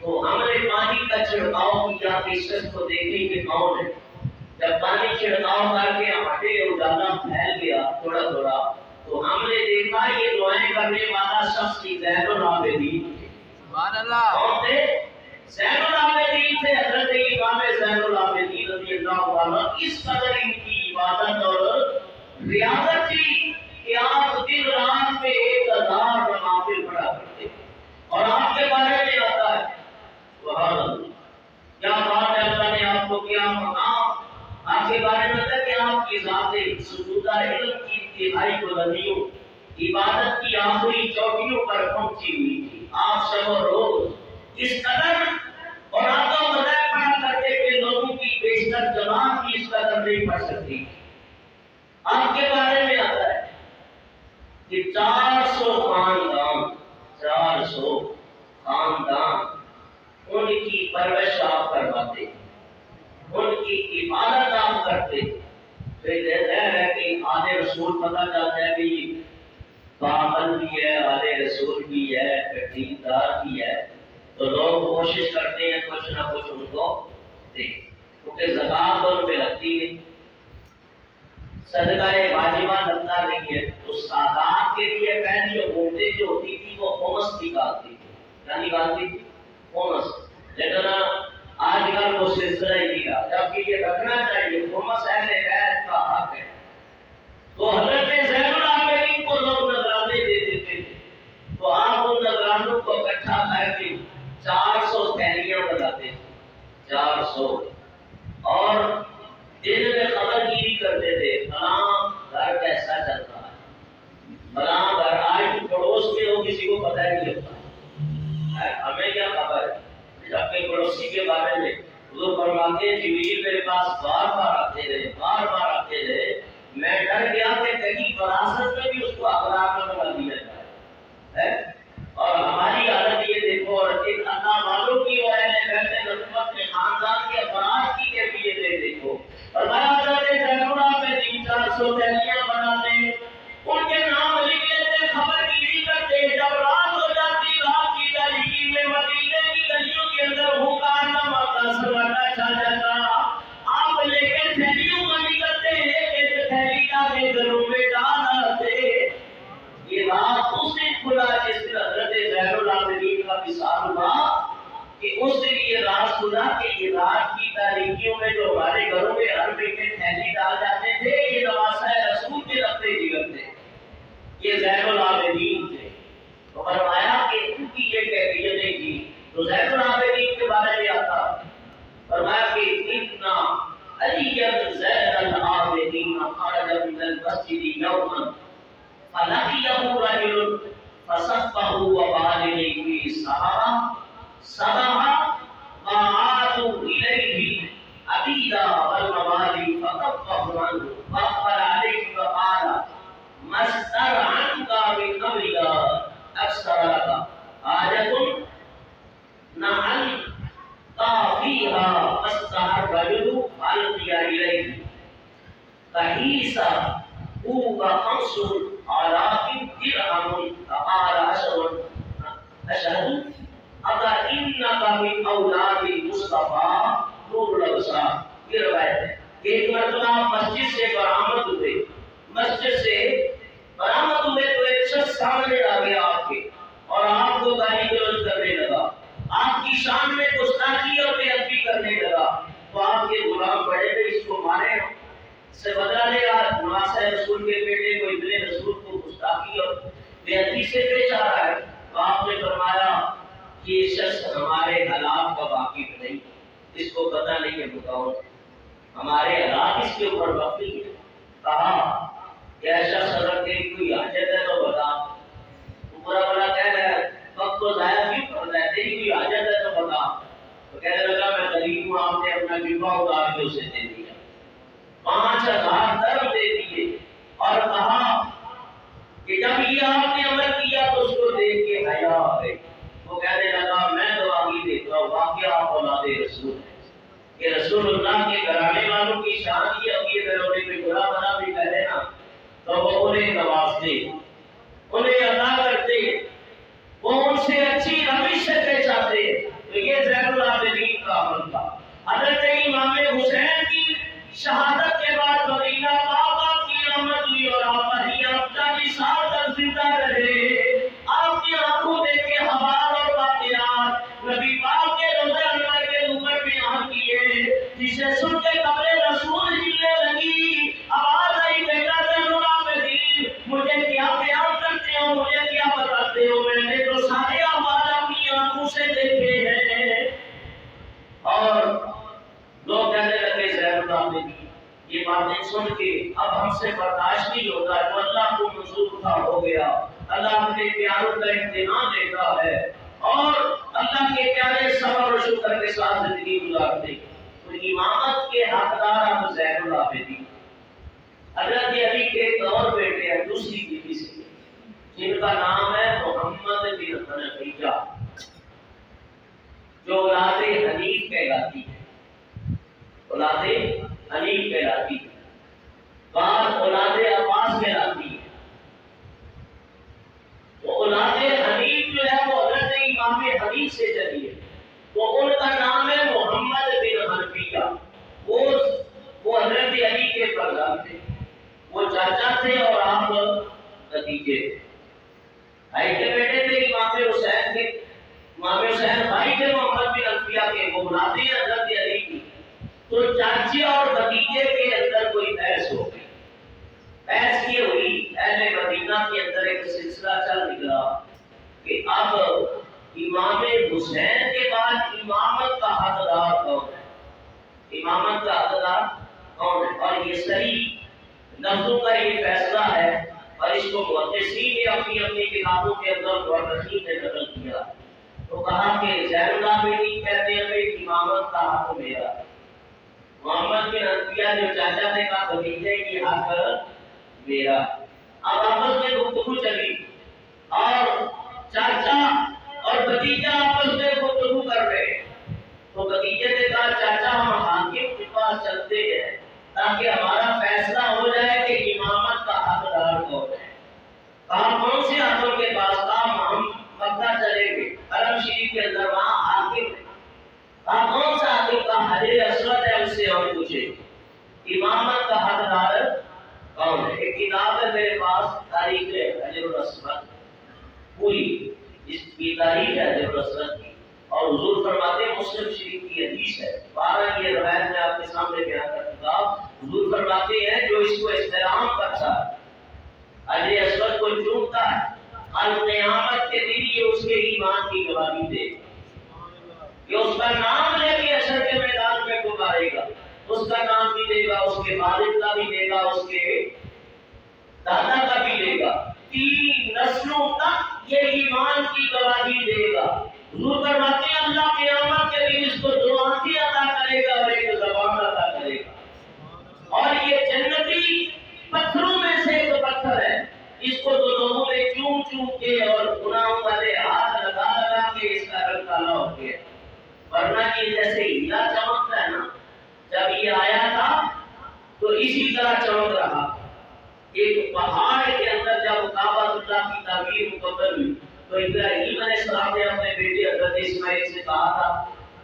تو ہم نے پانی کا چھڑکاؤ کیا کہ اس شخص کو دیکھیں کہ کون ہے. جب پانی چھڑکاؤ کر کے ہمارے اجالا پھیل گیا تھوڑا تھوڑا تو ہم نے دیکھا یہ دعائیں کرنے والا شخص کی زین العابدین. سبحان اللہ. کون تھے؟ زین العابدین تھے. حضرت امام زین العابدین رضی اللہ عنہ. اس قدر ان کی عبادت اور ریاضت تھی کہ آپ دن رات میں 1000 نوافل پڑھا کرتے اور آپ کے بارے میں آتا ہے سبحان اللہ کیا بات ہے. اللہ نے آپ کو کیا مقام آپ کے بارے میں تھا کہ آپ کی ذات سجودہ علم کی انتہائی بلندیوں عبادت کی آخری چوٹیوں پر پہنچی ہوئی تھی. آپ شب و روز اس قدر اور آپ کا مذہب پڑھا کرتے کہ لوگوں کی بیشتر جماعت کی اس قدر نہیں پڑھ سکتی. آپ کے بارے میں آتا ہے کہ 400 خاندان 400 خاندان ان کی پرورش آپ کرواتے، ان کی عبادت آپ کرتے. پھر ظاہر ہے کہ آل رسول پتہ چلتا ہے کہ پابند بھی ہے، آل رسول بھی ہے، پھر دیندار بھی ہے، تو لوگ کوشش کرتے ہیں کچھ نہ کچھ ان کو دے کیونکہ زکات ان پہ لگتی ہے، صدقہ واجبہ لگتا نہیں ہے. تو سادات کے لیے پہلی حکومتیں جو ہوتی تھی وہ خمس نکالتی تھی. کیا نکالتی تھی؟ خمس. لیکن آج کل وہ سلسلہ ہی نہیں رہا، جبکہ یہ رکھنا چاہیے. خمس اہل بیت کا حق ہے. تو حضرت زین العابدین کو لوگ نذرانے دے دیتے تھے تو آپ ان نذرانوں کو اکٹھا کر کے 400 تھیلیاں بناتے تھے 400 اور دن میں خبر گیری کرتے تھے فلاں گھر کیسا چل رہا ہے، فلاں گھر آج پڑوس میں ہو کسی کو پتہ ہی نہیں ہوتا ہے، ہمیں کیا خبر ہے. اپنے پڑوسی کے بارے میں حضور فرماتے ہیں جبریل میرے پاس بار بار آتے رہے. میں ڈر گیا کہ کہیں وراثت میں بھی اس کو اخلاق میں بنا دیا جائے. اور ہماری حالت یہ دیکھو اور ان اللہ والوں کی اور اہل بیت نبوت کے خاندان کے افراد کی کیفیت دیکھو. اور میں حضرت زین العابدین 400 تھیلیاں بناتے، ان کے نام لکھ لیتے، خبر گیری کرتے. جب رات ہو جاتی رات کی تاریکی میں مدینے کی گلیوں کے اندر بھوکا نمک سناٹا چھا جاتا. آپ لے کے تھیلیوں کو نکلتے ایک تھیلی کا کے گھروں میں ڈال آتے. یہ رات اس دن کھلا جس دن حضرت زین العابدین کا وصال ہوا کہ اس دن یہ راز کھلا کہ یہ رات کی تاریکیوں میں جو ہمارے گھروں میں ہر بیٹے تھیلی ڈال جاتے تھے یہ نواسہ رسول کے رفتے جگر تھے، یہ زین العابدین تھے. تو فرمایا کہ ان کی یہ کیفیتیں تھی. تو زین العابدین کے بارے میں آتا فرمایا کہ اتنا علی زین العابدین خرج من المسجد یوما فلقيه رجل فصفه وقال إليه صباحا وعادوا إليه عبيدا والموالي فكفه عنه وأقبل عليه وقال ما استرعنك من أمرك أكثر لك حاجة نعم فيها فاستحى الرجل فألقي إليه فحيس کا خمس آلاف درہم فقال اشہد اگر انک من اولاد مصطفیٰ نور الابصار۔ یہ روایت ہے کہ ایک مرتبہ مسجد سے برآمد ہوئے، مسجد سے برآمد ہوئے تو ایک شخص سامنے آ گیا آپ کے، اور آپ کو گالی گلوچ کرنے لگا، آپ کی شان میں گستاخی اور بے ادبی کرنے لگا۔ تو آپ کے غلام بڑے تھے، اس کو مارے، اس سے بدلہ لے گا، نواسہ رسول کے بیٹے کو ابن رسول کو گستاخی اور بے ادبی سے پیش آ رہا ہے۔ تو آپ نے فرمایا کہ یہ شخص ہمارے حالات کا واقف نہیں، اس کو پتہ نہیں ہے بتاؤ ہمارے حالات اس کے اوپر واقف ہے۔ کہا کہ شخص اگر تیری کوئی حاجت ہے تو بتا، برا بلا کہہ رہا ہے وقت کو ضائع کیوں کرتا ہے، تیری کوئی حاجت ہے تو بتا۔ تو کہنے لگا میں غریب ہوں، آپ نے اپنا جبہ اتار کے اسے دے دیا، 5000 درہم دے دیے، اور کہا کہ جب یہ آپ نے عمل کیا تو اس کو دیکھ کے حیا آ گئی۔ وہ کہنے لگا میں گواہی دیتا ہوں واقعہ آپ اولاد رسول ہے کہ رسول اللہ کے گھرانے والوں کی شان یہ اب یہ دروازے پہ برا بنا بھی کہے نا تو وہ انہیں نوازتے، انہیں عطا کرتے، وہ ان سے اچھی روش سے پیش آتے۔ تو یہ زین العابدین کا عمل تھا۔ حضرت امام حسین کی شہادت کے بعد مدینہ پاک کی آمد ہوئی اور آپ وہیں 40 سال تک زندہ رہے۔ آپ کی آنکھوں دیکھے حوال اور واقعات نبی پاک کے روضہ انور کے اوپر بیان کیے، جسے سن کے قبر رسول ہلنے لگی، آواز آئی بیٹا زین العابدین مجھے کیا بیان کرتے ہو، مجھے کیا بتاتے ہو، میں نے تو سارے احوال اپنی آنکھوں سے دیکھے ہیں۔ اور لوگ کہنے لگے زین العابدین یہ باتیں سن کے اب ہم سے برداشت نہیں ہوتا، جو اللہ کو منظور تھا ہو گیا، اللہ اپنے پیاروں کا امتحان دیتا ہے اور اللہ کے پیارے صبر و شکر کے ساتھ زندگی گزارتے۔ تو امامت کے حقدار اب زین العابدین حضرت علی کے ایک اور بیٹے ہیں دوسری بیوی سے، جن کا نام ہے محمد بن حنفیہ، جو اولاد حنیف کہلاتی ہے، اولاد حنیف کہلاتی ہے، بعض اولاد عباس کہلاتی ہے۔ وہ اولاد حنیف جو ہے وہ حضرت امام حنیف سے چلی ہے، تو ان کا نام ہے محمد بن حنفیہ۔ وہ حضرت علی کے فرزند تھے، وہ چاچا تھے اور آپ بھتیجے تھے، بھائی کے بیٹے تھے امام حسین کے، امام حسین بھائی تھے محمد بن حنفیہ کے، وہ اولاد حضرت علی کی۔ تو چاچے اور بھتیجے کے اندر کوئی بحث ہو گئی، بحث یہ ہوئی، اہل مدینہ کے اندر ایک سلسلہ چل نکلا کہ اب امام حسین کے بعد امامت کا حقدار کون ہے، امامت کا حقدار کون ہے۔ اور یہ صحیح لفظوں کا یہ فیصلہ ہے، اور اس کو محدثین نے اپنی اپنی کتابوں کے اندر مورخین نے نقل کیا۔ تو کہا کہ زین العابدین کہتے ہیں کہ امامت کا حق میرا، محمد بن حنفیہ جو چاچا نے کہا بھتیجے کی حق میرا۔ اب آپس میں گفتگو چلی اور چاچا اور بھتیجا آپس میں گفتگو کر رہے، تو بھتیجے نے کہا چاچا ہم حاکم کے پاس چلتے ہیں تاکہ ہمارا فیصلہ ہو جائے کہ امامت کا حقدار کون ہے۔ کہا کون سے حاکم کے پاس؟ کہا ہم مکہ چلیں گے، حرم شریف کے اندر وہاں حاکم ہے۔ کہا کون سا حاکم؟ کا حجر اسود ہے، اس سے ہم پوچھیں امامت کا حقدار کون ہے۔ ایک کتاب ہے میرے پاس تاریخ حجر الاسود پوری، اس کی تاریخ ہے حجر الاسود کی، اور حضور فرماتے ہیں مسلم شریف کی حدیث ہے، 12 یہ روایت میں آپ کے سامنے بیان کر چکا۔ حضور فرماتے ہیں جو اس کو احترام کرتا ہے، حجر اسود کو چومتا ہے، قیامت کے دن یہ اس کے ایمان کی گواہی دے گا، کہ اس کا نام لے کے حشر کے میدان میں پکارے گا، اس کا نام بھی دے گا، اس کے والد کا بھی دے گا، اس کے دادا کا بھی دے گا، 3 نسلوں تک یہ ایمان کی گواہی دے گا۔ حضور فرماتے ہیں اللہ قیامت کے دن اس کو 2 آنکھیں عطا کرے گا اور 1 زبان عطا کرے گا، اور یہ جنتی پتھروں میں سے ایک پتھر ہے، اس کو 2 لوگوں نے چوم چوم کے اور گناہوں والے ہاتھ لگا لگا کے اس کا رنگ کالا ہو گیا، ورنہ یہ جیسے ہیرا چمکتا ہے نا، جب یہ آیا تھا تو اسی طرح چمک رہا، ایک پہاڑ کے اندر جب کعبہ اللہ کی تعمیر مکمل ہوئی تو ابراہیم علیہ السلام نے اپنے بیٹے حضرت اسماعیل سے کہا تھا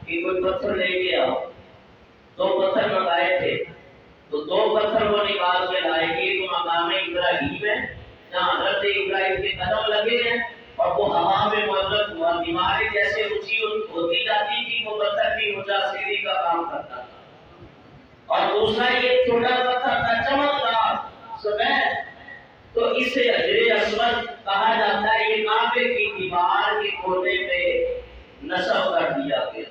کہ کوئی پتھر لے کے آؤ. 2 پتھر منگائے تھے تو 2 پتھر وہ نکال کے لائے گے. تو مقام ابراہیم ہے جہاں حضرت ابراہیم کے قدم لگے ہیں اور وہ ہوا میں معلق ہوا. دیواریں جیسے اونچی ہوتی جاتی تھی وہ پتھر بھی اونچا سیڑھی کا کام کرتا تھا. اور دوسرا یہ چھوٹا پتھر تھا چمکدار سفید. تو اسے حجر اسود کہا جاتا ہے. یہ کعبے کی دیوار کے کونے پہ نصب کر دیا گیا.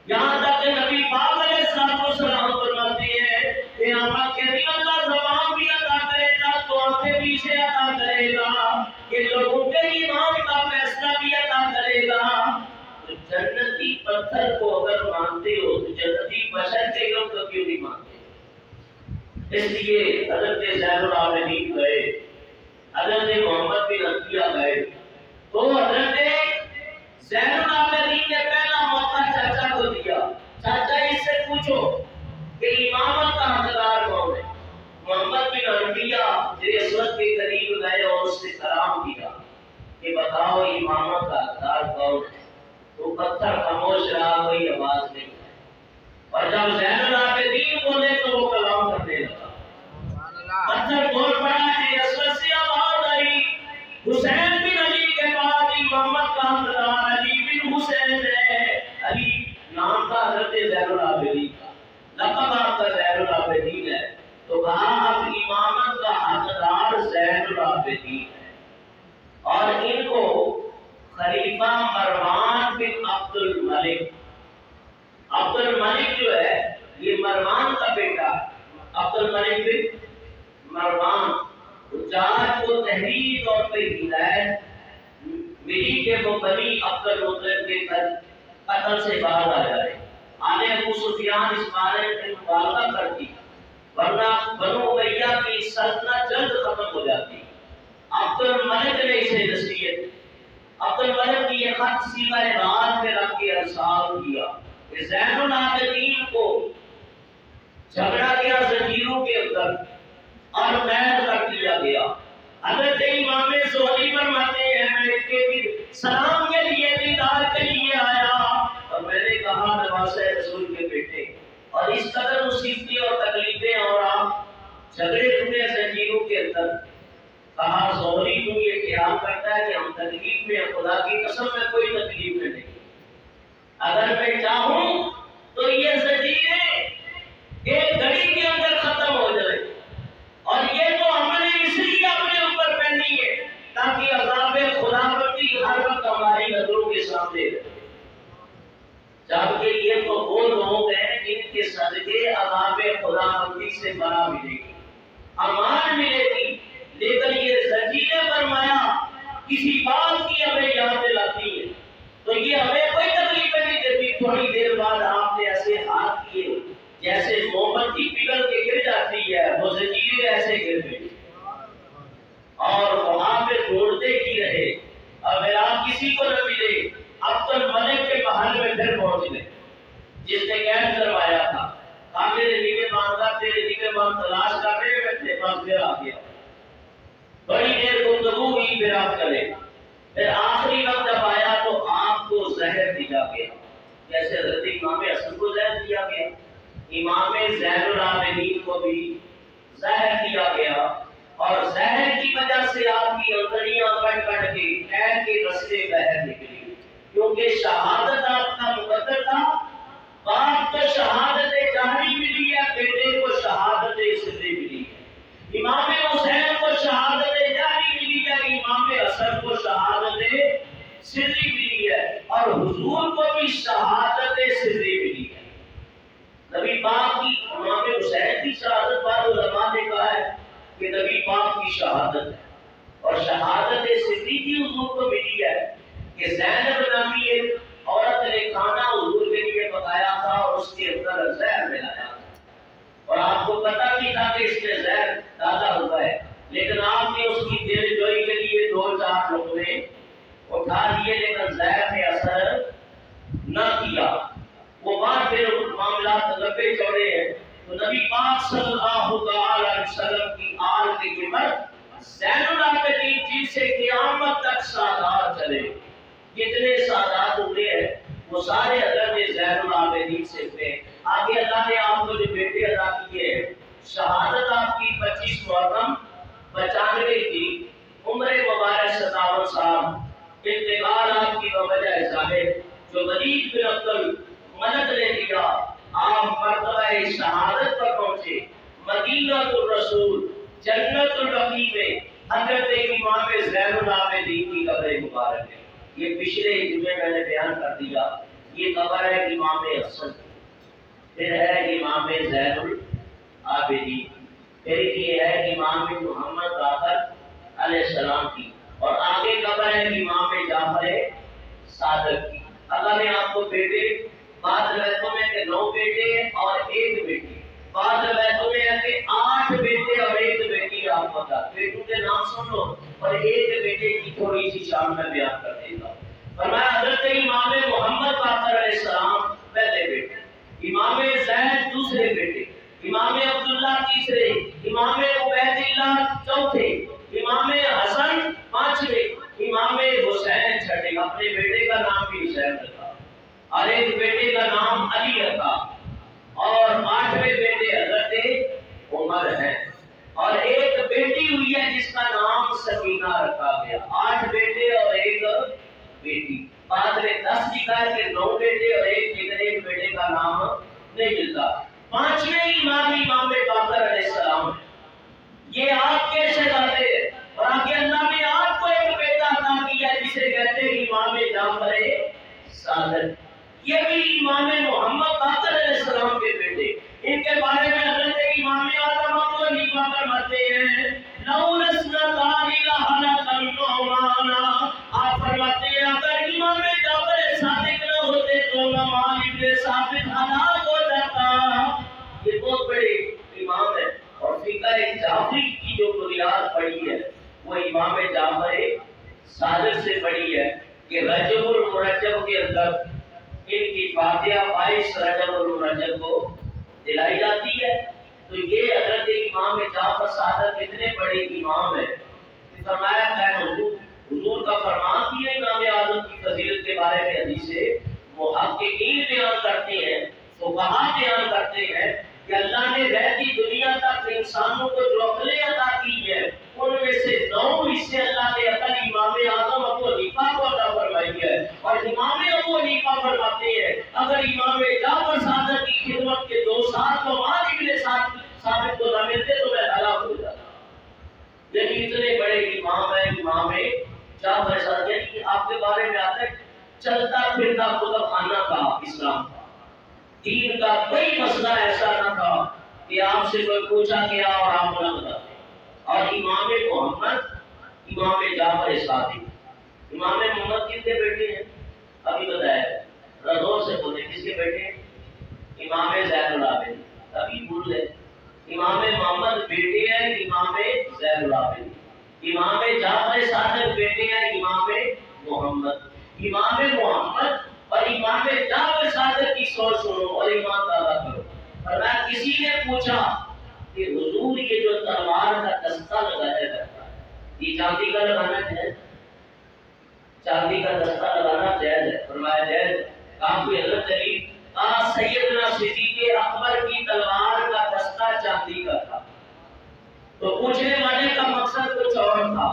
یہاں تک کہ نبی پاک علیہ السلام فرماتے ہیں کہ قیامت کے دن اللہ زبان بھی عطا کرے گا تو آنکھیں بھی سے عطا کرے گا کہ لوگوں کے ایمان کا فیصلہ بھی عطا کرے گا. تو جنتی پتھر کو اگر مانتے ہو تو جنتی بشر کے لوگ تو کیوں نہیں مانتے؟ اس لیے حضرت زین العابدین گئے, حضرت محمد بن عطیہ گئے تو حضرت زین العابدین نے پہلا موقع چاچا کو دیا. چاچا اس سے پوچھو کہ امامت کا حقدار کون ہے؟ محمد بن عطیہ اسود کے قریب گئے اور اس سے کلام کیا کہ بتاؤ امامت کا حقدار کون ہے؟ تو پتھر خاموش رہا, کوئی آواز نہیں. اور جب زین العابدین بولے تو وہ کلام کرنے لگا. پتھر بول پڑا ہے, اسود سے آواز آئی, حسین بن علی کے بعد امامت کا حقدار علی بن حسین ہے. علی نام کا حضرت زین العابدین کا لقب آپ کا زین العابدین ہے. تو کہا اب امامت کا حقدار زین العابدین ہے. اور ان کو خلیفہ مروان بن عبد الملک جو ہے یہ مروان کا بیٹا. عبد الملک بن مروان حجاج کو تحریر طور پہ ہدایت ملی کہ وہ بنی عبد المطلب کے قتل سے باہر آ جائے. آل ابو سفیان اس بارے میں مبالغہ کرتی ورنہ بنو امیہ کی سلطنت جلد ختم ہو جاتی. عبد الملک نے اسے نصیحت, عبد الملک کی یہ خط سیغہ راز میں رکھ کے ارسال کیا کہ زین العابدین کو جھگڑا گیا زنجیروں کے اندر اور قید کر دیا گیا. حضرت امام زہری فرماتے ہیں میں اس کے سلام کے لیے دیدار کے لیے آیا اور میں نے کہا نواسہ رسول کے بیٹے, اور اس قدر مصیبتیں اور تکلیفیں اور آپ جھگڑے ہوئے زنجیروں کے اندر. کہا زہری تو یہ خیال کرتا ہے کہ ہم تکلیف میں, خدا کی قسم میں کوئی تکلیف میں نہیں. اگر میں چاہوں تو یہ زنجیریں ایک گھڑی کے اندر ختم ہو جائے, اور یہ تو ہم نے اس لیے اپنے اوپر پہنی ہے تاکہ عذاب خداوندی ہر وقت ہماری نظروں کے سامنے رہے. جبکہ یہ تو وہ لوگ ہیں جن کے صدقے عذاب خداوندی سے بڑا ملے گی, امان ملے گی. لیکن یہ زنجیریں فرمایا کسی بات کی ہمیں یاد دلاتی ہے تو یہ ہمیں کوئی تکلیف نہیں دیتی. تھوڑی دیر بعد آپ نے ایسے ہاتھ کیے جیسے موم بتی پگھل کے گر جاتی ہے, وہ زنجیریں ایسے گر گئی اور وہاں پہ ڈھونڈتے ہی رہے. اگر آپ کسی کو نہ ملے عبد الملک کے محل میں پھر پہنچ گئے جس نے قید کروایا تھا. کہا میرے نیوے مانگا, تیرے نیوے مان تلاش کر رہے میں اپنے پاس پھر آ گیا. بڑی دیر گفتگو ہوئی, پھر آپ چلے. پھر آخری وقت جب آیا تو آپ کو زہر دیا گیا جیسے حضرت امام حسن کو زہر دیا گیا, امام زین العابدین کو بھی زہر دیا گیا. اور زہر کی وجہ سے آپ کی انتڑیاں کٹ کٹ کے قید کے رستے باہر نکلی, کیونکہ شہادت آپ کا مقدر تھا. باپ کو شہادت جہری ملی ہے, بیٹے کو شہادت سری ملی ہے. امام حسین کو شہادت جہری ملی ہے, امام حسن کو شہادت سری ملی ہے, اور حضور کو بھی شہادت سری ملی ہے. نبی پاک کی امام حسین کی شہادت بعد علماء نے کہا ہے کہ نبی پاک کی شہادت ہے, اور شہادت سری کی حضور کو ملی ہے کہ زینب نامی ایک عورت نے کھانا حضور کے لیے پکایا تھا اور اس کے اندر زہر ملایا تھا, اور آپ کو پتہ نہیں تھا کہ اس میں زہر ڈالا ہوا ہے, لیکن آپ نے اس کی دل جوئی کے لیے 2-4 لقمے اٹھا لیے, لیکن زہر نے اثر نہ کیا. وہ بات پھر معاملات لمبے چوڑے ہیں, تو نبی پاک صلی اللہ علیہ وسلم کی آل کی قیمت زین العابدین جی سے قیامت تک سادات چلے. کتنے سادات ہوئے ہیں وہ سارے حضرت زین العابدین سے ہوئے. آگے اللہ نے آپ کو جو بیٹے عطا کیے ہیں، شہادت آپ کی 25 محرم 95 کی، عمر مبارک 57 سال، انتقال آپ کی بوجہ ظاہر جو ولید بن عبد الملک نے دیا. آپ مرتبہ شہادت پر پہنچے مدینہ الرسول جنت البقیع میں حضرت امام زین العابدین کی قبر مبارک ہے. یہ پچھلے جمعے میں نے بیان کر دیا. یہ قبر ہے امام حسن، پھر ہے امام زین العابدین، پھر یہ ہے امام محمد باقر علیہ السلام کی، اور آگے قبر ہے امام جعفر صادق کی. اللہ نے آپ کو بیٹے، بعض روایتوں میں کہ 9 بیٹے اور 1 بیٹی، بعض روایتوں میں ہے کہ 8 بیٹے اور 1 بیٹی. آپ بتا بیٹوں کے نام سن لو اور 1 بیٹے کی تھوڑی سی شان میں بیان کر دے گا. فرمایا حضرت امام محمد باقر علیہ السلام پہلے بیٹے، امام زید دوسرے بیٹے، امام عبداللہ تیسرے، امام عبید اللہ چوتھے، امام حسن 5ویں، امام حسین 6ٹھے. اپنے بیٹے کا نام بھی حسین رکھا اور 1 بیٹے کا نام علی رکھا، اور 8ویں بیٹے حضرت عمر ہیں، اور 1 بیٹی ہوئی ہے جس کا نام سکینہ رکھا گیا. 8 بیٹے اور 1 بیٹی. بعد میں 10 لکھا ہے کہ 9 بیٹے اور 1 بیٹے کا نام نہیں ملتا. 5ویں امام امام باقر علیہ السلام، یہ آپ کے شہزادے ہیں، اور آگے اللہ نے آپ کو 1 بیٹا عطا کیا جسے کہتے ہیں امام جعفر صادق. یہ بھی امام محمد باقر علیہ السلام کے بیٹے. ان کے بارے میں حضرت امام اعظم ابو حنیفہ فرماتے ہیں لو نسنتان لہلک النعمان. آپ فرماتے ہیں اگر امام جعفر صادق نہ ہوتے تو نعمان ابن ثابت ہلاک ہو جاتا. یہ بہت بڑے امام ہے، اور فقہ جعفری کی جو بنیاد پڑی ہے وہ امام جعفر صادق سے پڑی ہے کہ رجب المرجب کے اندر ان کی فاتحہ 22 رجب المرجب کو دلائی جاتی ہے. تو یہ حضرت امام جعفر صادق اتنے بڑے امام ہیں کہ فرمایا خیر حضور کا فرمان کیا. امام اعظم کی فضیلت کے بارے میں حدیث محققین بیان کرتے ہیں، فقہاء بیان کرتے ہیں کہ اللہ نے رہتی دنیا تک انسانوں کو جو عقلیں عطا کی ہیں ان میں سے 9 حصے اللہ نے عقل امام اعظم ابو حنیفہ کو عطا فرمائی ہے. اور امام ابو حنیفہ فرماتے ہیں اگر امام جعفر صادق کی خدمت کے 2 سال تو نعمان ابن ثابت کو نہ ملتے تو میں ہلاک ہو جاتا. یعنی اتنے بڑے امام ہیں امام جعفر صادق. یعنی آپ کے بارے میں آتا ہے چلتا پھرتا کتب خانہ تھا اسلام کا. دین کا کوئی مسئلہ ایسا نہ تھا کہ آپ سے کوئی پوچھا گیا اور آپ نہ بتاتے. اور امام محمد امام جعفر صادق، امام محمد کس کے بیٹے ہیں ابھی بتایا، رضور سے بولے کس کے بیٹے ہیں امام زین العابدین. ابھی بول لے امام محمد بیٹے ہیں امام زین العابدین، امام جعفر صادق بیٹے ہیں امام محمد. امام محمد اور امام جعفر صادق کی سوچ سنو اور ایمان دادا کرو. فرمایا کسی نے پوچھا کہ حضور یہ جو تلوار کا دستہ لگایا جاتا ہے یہ چاندی کا لگانا ہے؟ چاندی کا دستہ لگانا جائز ہے؟ فرمایا جائز ہے. کہا کوئی حضرت دلیل؟ کہا سیدنا صدیق اکبر کی تلوار کا دستہ چاندی کا تھا. تو پوچھنے والے کا مقصد کچھ اور تھا.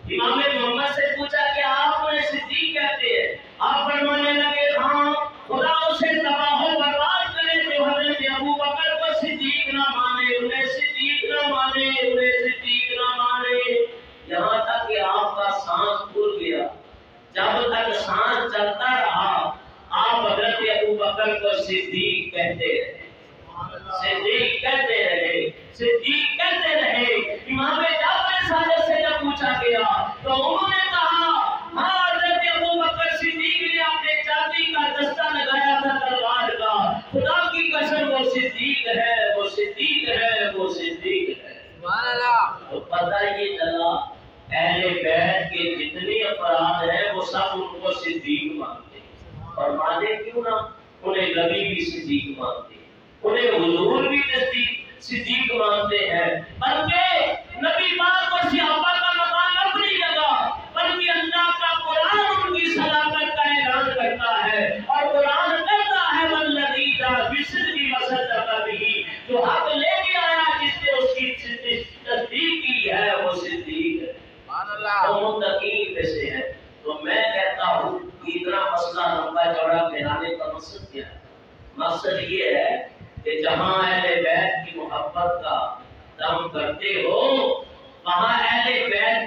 امام محمد سے پوچھا کہ آپ انہیں صدیق کہتے ہیں؟ آپ فرمانے لگے ہاں خدا اسے تباہ و برباد کرے جو حضرت ابو بکر کو صدیق نہ مانے، انہیں صدیق نہ مانے، انہیں صدیق نہ مانے. یہاں تک کہ آپ کا سانس پھول گیا. جب تک سانس چلتا رہا آپ حضرت ابو بکر کو صدیق کہتے رہے، صدیق کہتے رہے، صدیق کہتے رہے. امام جعفر صادق سے جب پوچھا گیا تو انہوں نے کہا ہاں حضرت ابو بکر صدیق نے اپنے چاندی کا دستہ لگایا تھا تلوار کا. خدا کی قسم وہ صدیق ہے، وہ صدیق ہے، وہ صدیق ہے. سبحان اللہ. تو پتہ یہ چلا اہل بیت کے جتنے افراد ہیں وہ سب ان کو صدیق مانتے ہیں. اور مانے کیوں نہ، انہیں نبی بھی صدیق مانتے ہیں. انہیں حضور بھی صدیق مانتے ہیں، بلکہ نبی پاک اور صحابہ کا مقام اپنی جگہ، بلکہ اللہ کا قرآن ان کی صداقت کا اعلان کرتا ہے، اور قرآن کہتا ہے والذی جاء بالصدق وصدق بہ، جو حق لے کے آیا جس نے اس کی تصدیق کی ہے وہ صدیق ہے، وہ متقین میں سے ہے۔ تو میں کہتا ہوں کہ اتنا مسئلہ لمبا چوڑا پھیلانے کا مقصد کیا ہے؟ مقصد یہ ہے کہ جہاں اہل بیت کی محبت کا دم کرتے ہو وہاں اہل بیت